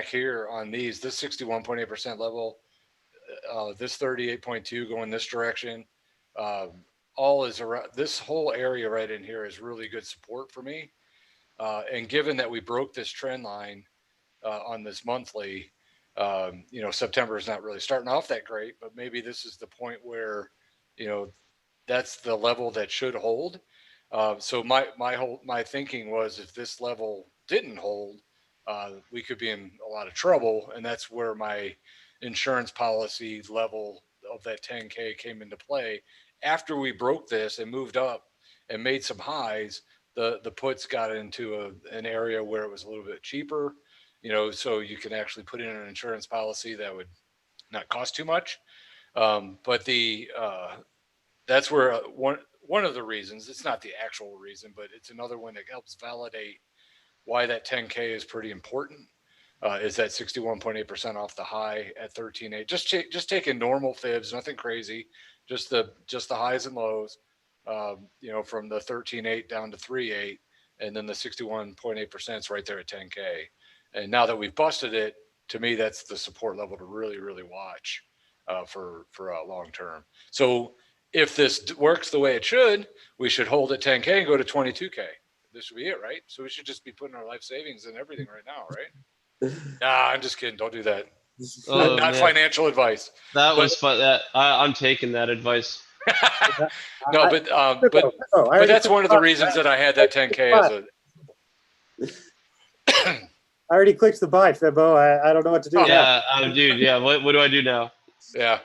here on these, this 61.8% level, this 38.2 going this direction, all is around this whole area right in here is really good support for me. And given that we broke this trend line on this monthly, September is not really starting off that great, but maybe this is the point where, that's the level that should hold. So my thinking was, if this level didn't hold, we could be in a lot of trouble, and that's where my insurance policy level of that 10K came into play. After we broke this and moved up and made some highs, the puts got into an area where it was a little bit cheaper, so you can actually put in an insurance policy that would not cost too much. But that's where one of the reasons, it's not the actual reason, but it's another one that helps validate why that 10K is pretty important. Is that 61.8% off the high at 13.8? Just taking normal fibs, nothing crazy, just the highs and lows, from the 13.8 down to 3.8, and then the 61.8% is right there at 10K. And now that we've busted it, to me, that's the support level to really, really watch for long term. So if this works the way it should, we should hold at 10K and go to 22K. This should be it, right? So we should just be putting our life savings and everything right now, right? Nah, I'm just kidding. Don't do that. Oh, Not man. financial advice. That was fun. I'm taking that advice. No, but that's one of the reasons that I had that 10K as a. I already clicked the buy, Fibo. I don't know what to do. Yeah, dude. Yeah, what do I do now? Yeah.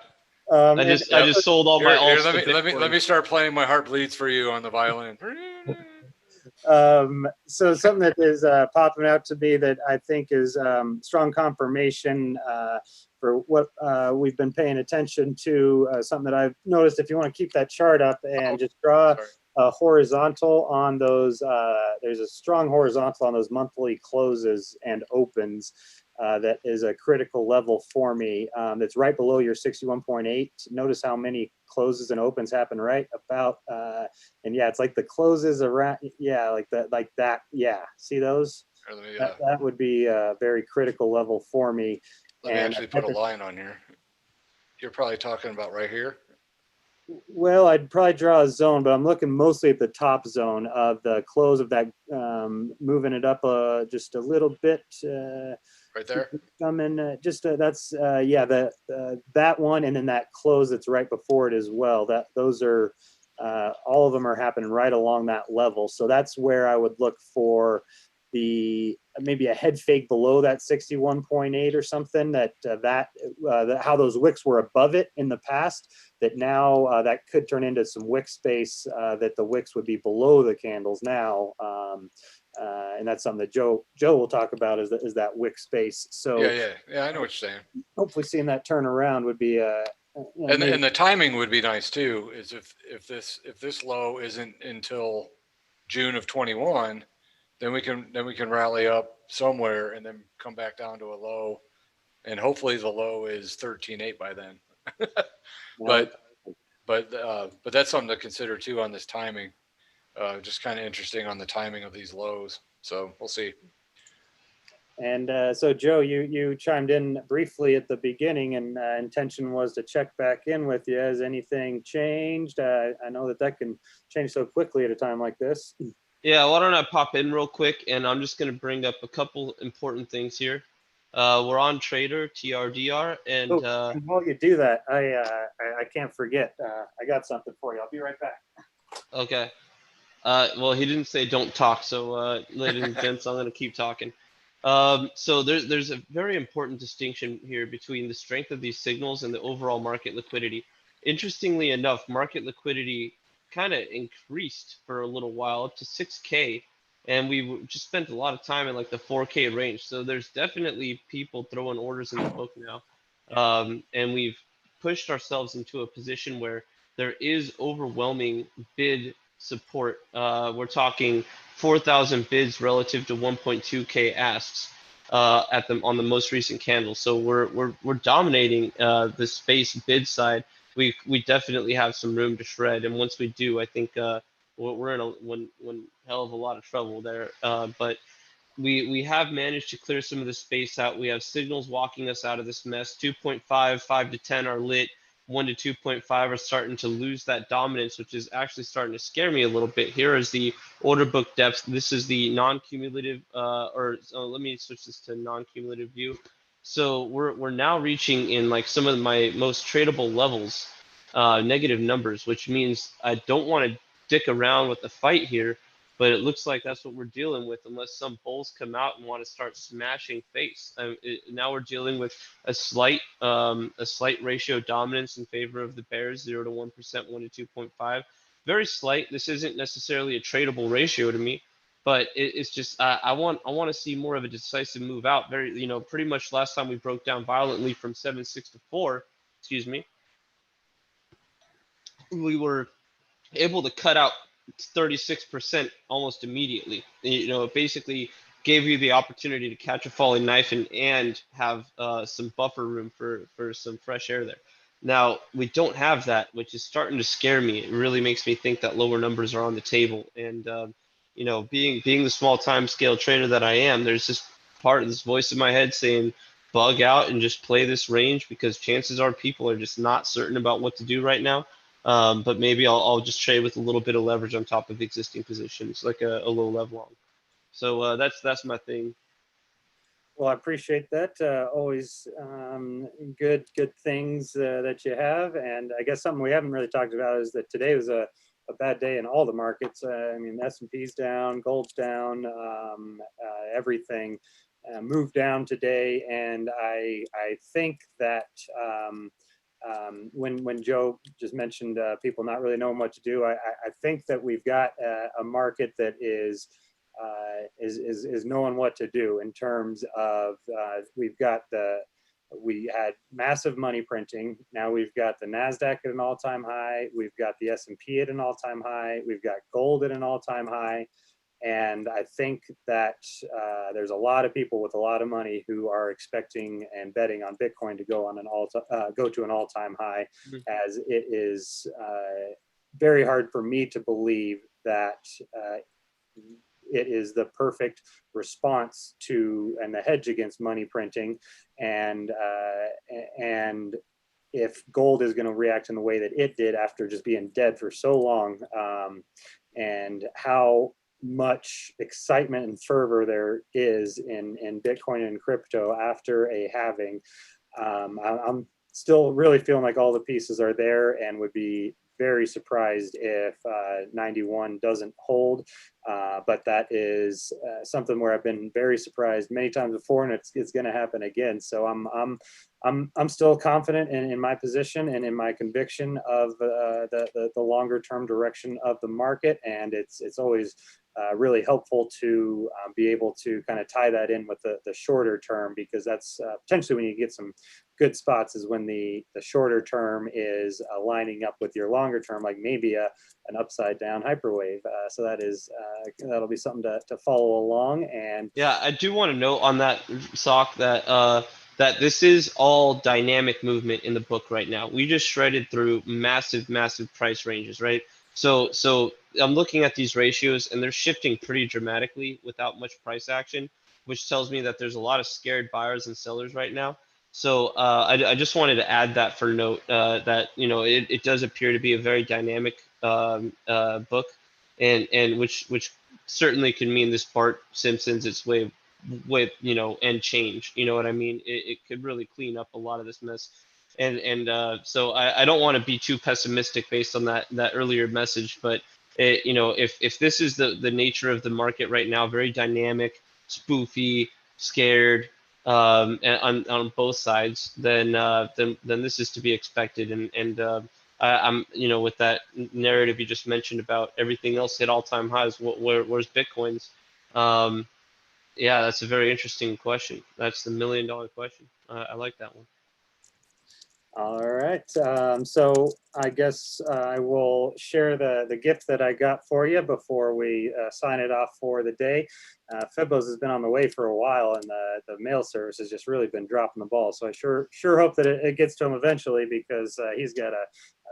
I just sold all my alts. Let me start playing My Heart Bleeds for You on the violin. So something that is popping out to me that I think is strong confirmation for what we've been paying attention to, something that I've noticed. If you want to keep that chart up and just draw a horizontal on those, there's a strong horizontal on those monthly closes and opens. That is a critical level for me. That's right below your 61.8. Notice how many closes and opens happen right about, and yeah, it's like the closes around, yeah, like that. Yeah, see those? That would be a very critical level for me. Let me actually put a line on here. You're probably talking about right here. Well, I'd probably draw a zone, but I'm looking mostly at the top zone of the close of that, moving it up just a little bit. Right there. Coming, that's that one, and then that close that's right before it as well. Those are all of them are happening right along that level. So that's where I would look for maybe a head fake below that 61.8 or something, how those wicks were above it in the past, that now that could turn into some wick space, that the wicks would be below the candles now. And that's something that Joe will talk about is that wick space. So yeah, I know what you're saying. Hopefully seeing that turn around would be and the timing would be nice too, is if this low isn't until June of 21, then we can rally up somewhere and then come back down to a low, and hopefully the low is 13.8 by then. But that's something to consider too on this timing. Just kind of interesting on the timing of these lows. So we'll see. And so Joe, you chimed in briefly at the beginning, and intention was to check back in with you. Has anything changed? I know that can change so quickly at a time like this. Yeah, why don't I pop in real quick, and I'm just going to bring up a couple important things here. We're on Trader, TRDR, and while you do that, I can't forget. I got something for you. I'll be right back. Okay. Well, he didn't say don't talk, so ladies and gents, I'm going to keep talking. So there's a very important distinction here between the strength of these signals and the overall market liquidity. Interestingly enough, market liquidity kind of increased for a little while up to 6K, and we just spent a lot of time in like the 4K range. So there's definitely people throwing orders in the book now, and we've pushed ourselves into a position where there is overwhelming bid support. We're talking 4,000 bids relative to 1.2K asks on the most recent candle. So we're dominating the space bid side. We definitely have some room to shred, and once we do, I think we're in one hell of a lot of trouble there. But we have managed to clear some of the space out. We have signals walking us out of this mess. 2.5, 5 to 10 are lit. 1 to 2.5 are starting to lose that dominance, which is actually starting to scare me a little bit. Here is the order book depth. This is the non-cumulative, let me switch this to non-cumulative view. So we're now reaching in like some of my most tradable levels, negative numbers, which means I don't want to dick around with the fight here, but it looks like that's what we're dealing with unless some bulls come out and want to start smashing face. Now we're dealing with a slight ratio dominance in favor of the bears, 0 to 1%, 1 to 2.5. very slight. This isn't necessarily a tradable ratio to me, but it's just I want to see more of a decisive move out. Very, you know, pretty much last time we broke down violently from 7.6 to 4, excuse me, we were able to cut out 36% almost immediately. You know, it basically gave you the opportunity to catch a falling knife and have some buffer room for some fresh air there. Now, we don't have that, which is starting to scare me. It really makes me think that lower numbers are on the table. And, you know, being the small time scale trader that I am, there's this part of this voice in my head saying, bug out and just play this range, because chances are people are just not certain about what to do right now. But maybe I'll just trade with a little bit of leverage on top of existing positions, like a low level on. So that's my thing. Well, I appreciate that. Always good things that you have. And I guess something we haven't really talked about is that today was a bad day in all the markets. I mean, S&P's down, gold's down, everything moved down today. And I think that when Joe just mentioned people not really knowing what to do, I think that we've got a market that is knowing what to do in terms of we had massive money printing. Now we've got the NASDAQ at an all-time high. We've got the S&P at an all-time high. We've got gold at an all-time high. And I think that there's a lot of people with a lot of money who are expecting and betting on Bitcoin to go on go to an all-time high, as it is very hard for me to believe that it is the perfect response to and the hedge against money printing, and if gold is going to react in the way that it did after just being dead for so long, and how much excitement and fervor there is in Bitcoin and crypto after a halving. I'm still really feeling like all the pieces are there, and would be very surprised if 91 doesn't hold, but that is something where I've been very surprised many times before, and it's going to happen again. So I'm still confident in my position and in my conviction of the longer term direction of the market, and it's always really helpful to be able to kind of tie that in with the shorter term, because that's potentially when you get some good spots, is when the shorter term is lining up with your longer term, like maybe an upside down hyperwave. So that'll be something to follow along. And yeah, I do want to note on that, Sock, that this is all dynamic movement in the book right now. We just shredded through massive price ranges, right? So I'm looking at these ratios, and they're shifting pretty dramatically without much price action, which tells me that there's a lot of scared buyers and sellers right now. So I just wanted to add that for note, that, you know, it does appear to be a very dynamic book, and which certainly can mean this Bart Simpson's its way, you know, and change. You know what I mean? It could really clean up a lot of this mess. And so I don't want to be too pessimistic based on that earlier message, but you know, if this is the nature of the market right now, very dynamic, spoofy, scared, and on both sides, then this is to be expected. And I'm, you know, with that narrative you just mentioned about everything else hit all-time highs, where's Bitcoin's? Yeah, that's a very interesting question. That's the $1 million question. I like that one. all right, so I guess I will share the gift that I got for you before we sign it off for the day. Fibos has been on the way for a while, and the mail service has just really been dropping the ball. So I sure hope that it gets to him eventually, because he's got a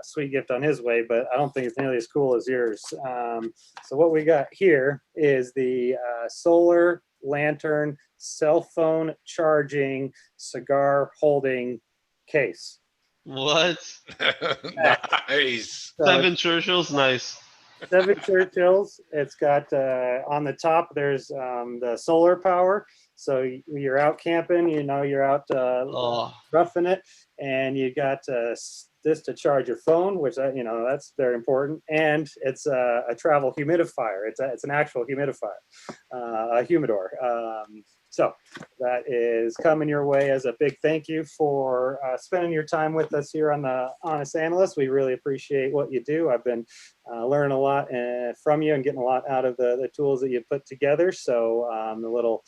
sweet gift on his way, but I don't think it's nearly as cool as yours. So what we got here is the solar lantern cell phone charging cigar holding case. What? Nice. 7 Churchills, nice. 7 Churchills. It's got on the top there's the solar power, so you're out camping, you know, you're out roughing it, and you got this to charge your phone, which you know, that's very important. And it's a travel humidifier. It's an actual humidifier, a humidor. So that is coming your way as a big thank you for spending your time with us here on the Honest Analyst. We really appreciate what you do. I've been learning a lot from you and getting a lot out of the tools that you put together. So the little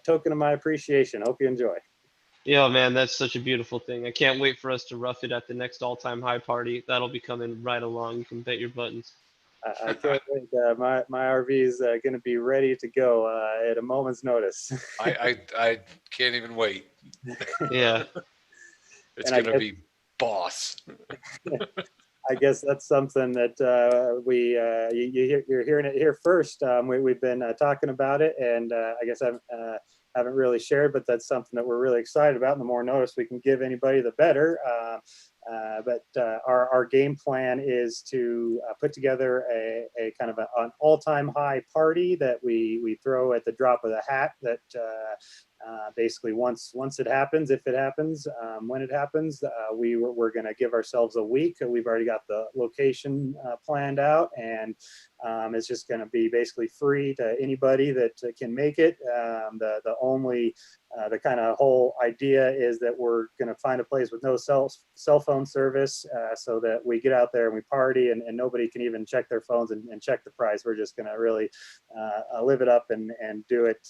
token of my appreciation. Hope you enjoy. Yeah, man, that's such a beautiful thing. I can't wait for us to rough it at the next all-time high party. That'll be coming right along. You can bet your buttons. I can't wait. My RV is going to be ready to go at a moment's notice. I can't even wait. Yeah. It's going to be boss. I guess that's something that you're hearing it here first. We've been talking about it, and I guess I haven't really shared, but that's something that we're really excited about. And the more notice we can give anybody, the better. But our game plan is to put together a kind of an all-time high party that we throw at the drop of the hat. That basically once it happens, if it happens, when it happens, we're going to give ourselves a week. We've already got the location planned out, and it's just going to be basically free to anybody that can make it. The only the kind of whole idea is that we're going to find a place with no cell phone service, so that we get out there and we party, and nobody can even check their phones and check the price. We're just going to really live it up and do it,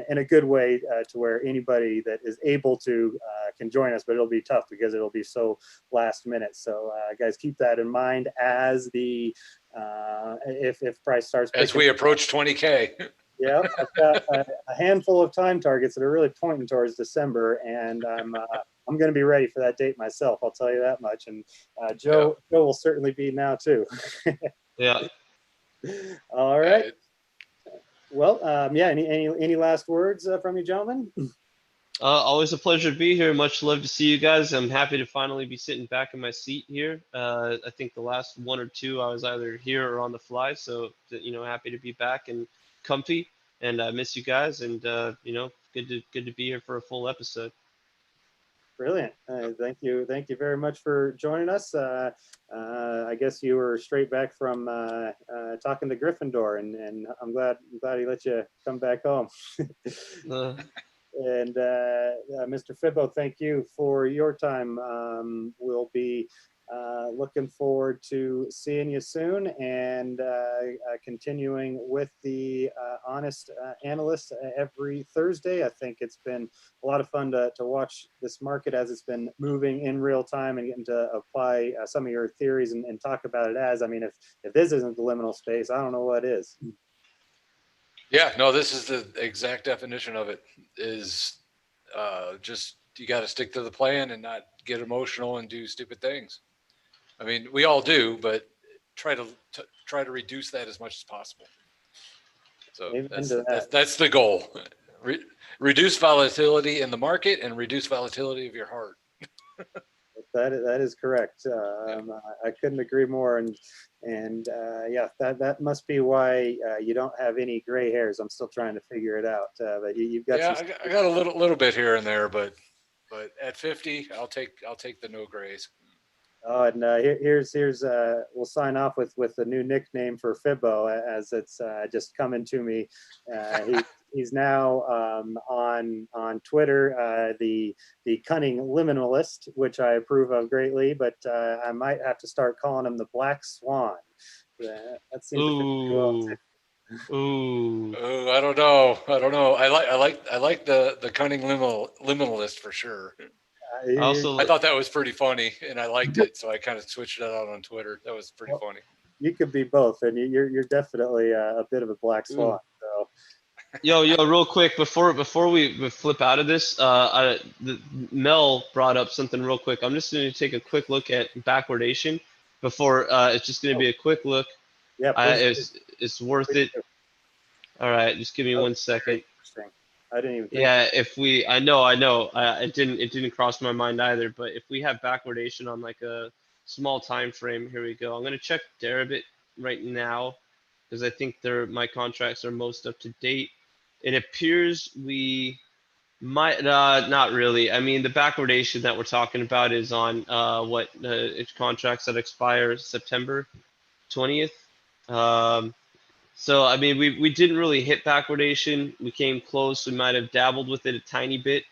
in a good way, to where anybody that is able to can join us. But it'll be tough because it'll be so last minute. So guys, keep that in mind as the if price starts as we approach 20K. Yeah, I've got a handful of time targets that are really pointing towards December, and I'm going to be ready for that date myself. I'll tell you that much. And Joe will certainly be now too. Yeah. All right. Well, yeah. Any last words from you, gentlemen? Always a pleasure to be here. Much love to see you guys. I'm happy to finally be sitting back in my seat here. I think the last one or two I was either here or on the fly. So, happy to be back and comfy, and I miss you guys, and good to be here for a full episode. Brilliant. Thank you very much for joining us. I guess you were straight back from talking to Gryffindor, and I'm glad he let you come back home. And Mr. Fibo, thank you for your time. We'll be looking forward to seeing you soon, and continuing with the Honest Analysts every Thursday. I think it's been a lot of fun to watch this market as it's been moving in real time, and getting to apply some of your theories and talk about it as, I mean, if this isn't the liminal space, I don't know what is. Yeah, no, this is the exact definition of it. Is just, you got to stick to the plan and not get emotional and do stupid things. I mean, we all do, but try to reduce that as much as possible. So that's the goal. Reduce volatility in the market and reduce volatility of your heart. That is correct. I couldn't agree more. And yeah, that must be why you don't have any gray hairs. I'm still trying to figure it out. But you've got. Yeah, I got a little bit here and there, but at 50, I'll take the no grays. Oh, and here's we'll sign off with the new nickname for Fibo, as it's just coming to me. He's now on Twitter, the cunning liminalist, which I approve of greatly, but I might have to start calling him the Black Swan. That seems to fit well. Ooh. Oh, I don't know. I like the cunning liminalist for sure. I thought that was pretty funny, and I liked it, so I kind of switched it out on Twitter. That was pretty funny. You could be both, and you're definitely a bit of a black swan. So. Yo, real quick before we flip out of this, Mel brought up something real quick. I'm just going to take a quick look at backwardation before. It's just going to be a quick look. Yeah, it's worth it. All right, just give me 1 second. I didn't even think I know. It didn't cross my mind either. But if we have backwardation on like a small time frame, here we go. I'm gonna check Deribit right now because I think my contracts are most up to date. It appears we might not really. I mean, the backwardation that we're talking about is on it's contracts that expire September 20th. So, I mean, we didn't really hit backwardation. We came close. We might have dabbled with it a tiny bit.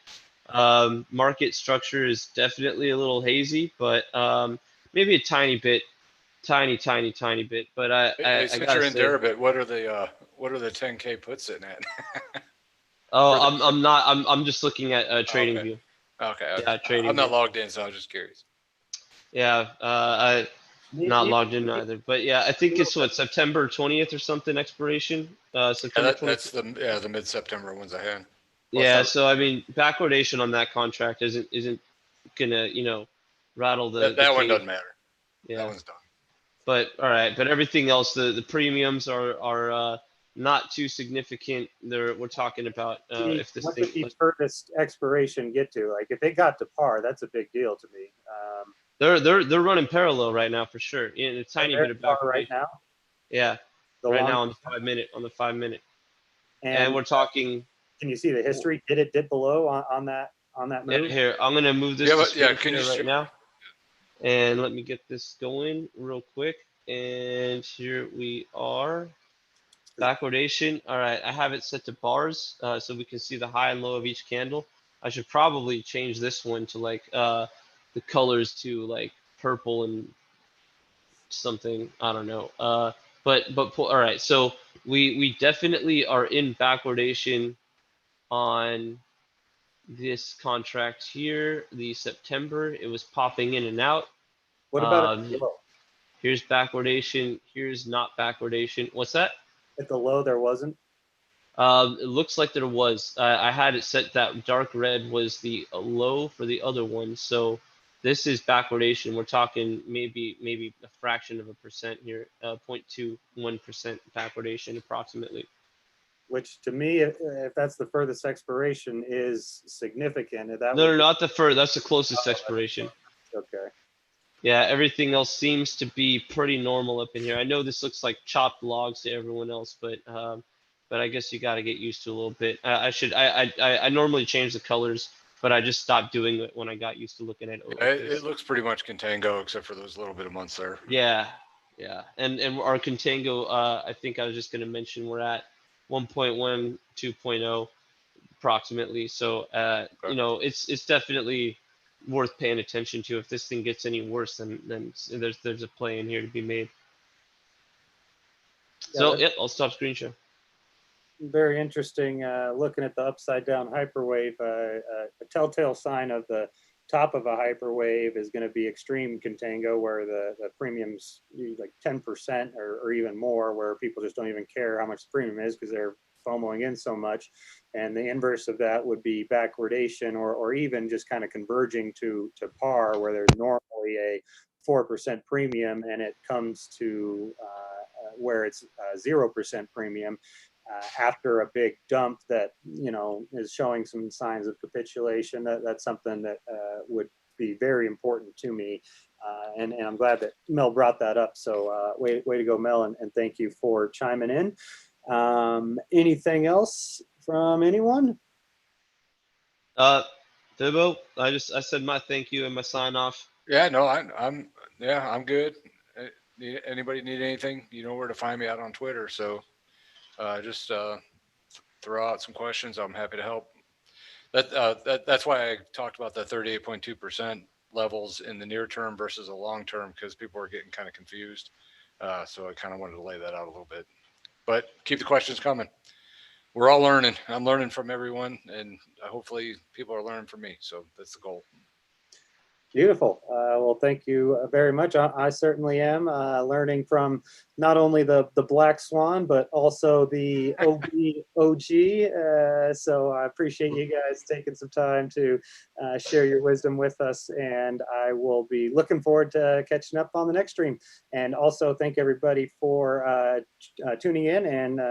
Market structure is definitely a little hazy, but maybe a tiny bit, tiny bit. But Hey, I since gotta you're in say, there a bit, what are the 10K puts sitting at? oh, For the- I'm not. I'm just looking at Oh, Trading okay. View. Okay. Yeah, Trading I'm not View. logged in, so I was just curious. Yeah, I not Neither- logged in either. But yeah, I think it's what, September 20th or something expiration. Yeah, September 20th. that's the mid-September ones I had. Yeah, so I mean, backwardation on that contract isn't gonna, rattle the That one cage. doesn't matter. That Yeah, one's done. but all right, but everything else, the premiums are not too significant. We're talking about if this What thing, did the furthest expiration get to? Like, if it got to par, that's a big deal to me. they're running parallel right now for sure. In a tiny They're bit of par right backwardation. now. Yeah, The right long now on the 5 minute and and we're talking. can you see the history? Did it dip below on that move? Here, I'm gonna move this Yeah, to but yeah, screen can you share right share? now, and let me get this going real quick. And here we are. Backwardation. All right, I have it set to bars, so we can see the high and low of each candle. I should probably change this one to like the colors to like purple and something. I don't know. All right. So we definitely are in backwardation on this contract here. The September, it was popping in and out. What about at Um, the low? here's backwardation. Here's not backwardation. What's that? At the low, there wasn't. It looks like there was. I had it set that dark red was the low for the other one. So this is backwardation. We're talking maybe a fraction of a percent here, 0.21% backwardation approximately. Which to me, if that's the furthest expiration, is significant. If that No, would not the fur. That's the closest expiration. be, okay. Yeah, everything else seems to be pretty normal up in here. I know this looks like chopped logs to everyone else, but I guess you got to get used to a little bit. I normally change the colors, but I just stopped doing it when I got used to looking at it like this. It looks pretty much contango except for those little bit of months there. Yeah, and our contango, I think I was just gonna mention we're at 1.1, 2.0 approximately. So Okay. it's definitely worth paying attention to. If this thing gets any worse, then there's a play in here to be made. Yeah, So that's yeah, I'll stop screen share. very interesting. Looking at the upside down hyperwave, a telltale sign of the top of a hyperwave is going to be extreme contango, where the premiums like 10% or even more, where people just don't even care how much the premium is because they're FOMOing in so much. And the inverse of that would be backwardation, or even just kind of converging to par, where there's normally a 4% premium and it comes to where it's 0% premium. After a big dump that is showing some signs of capitulation, that's something that would be very important to me, and I'm glad that Mel brought that up. So way to go, Mel, and thank you for chiming in. Anything else from anyone? Fibo, I said my thank you and my sign off. Yeah, no, I'm good. Anybody need anything? You know where to find me out on Twitter. So just throw out some questions. I'm happy to help. That's why I talked about the 38.2% levels in the near term versus the long term, because people are getting kind of confused. So I kind of wanted to lay that out a little bit. But keep the questions coming. We're all learning. I'm learning from everyone, and hopefully people are learning from me. So that's the goal. Beautiful. Well, thank you very much. I certainly am learning from not only the Black Swan, but also the OG. So I appreciate you guys taking some time to share your wisdom with us. And I will be looking forward to catching up on the next stream. And also thank everybody for tuning in and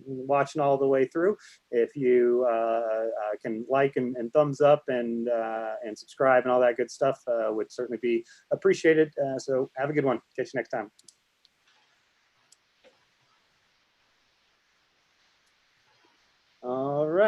watching all the way through. If you can like and thumbs up and subscribe and all that good stuff, would certainly be appreciated. So have a good one. Catch you next time.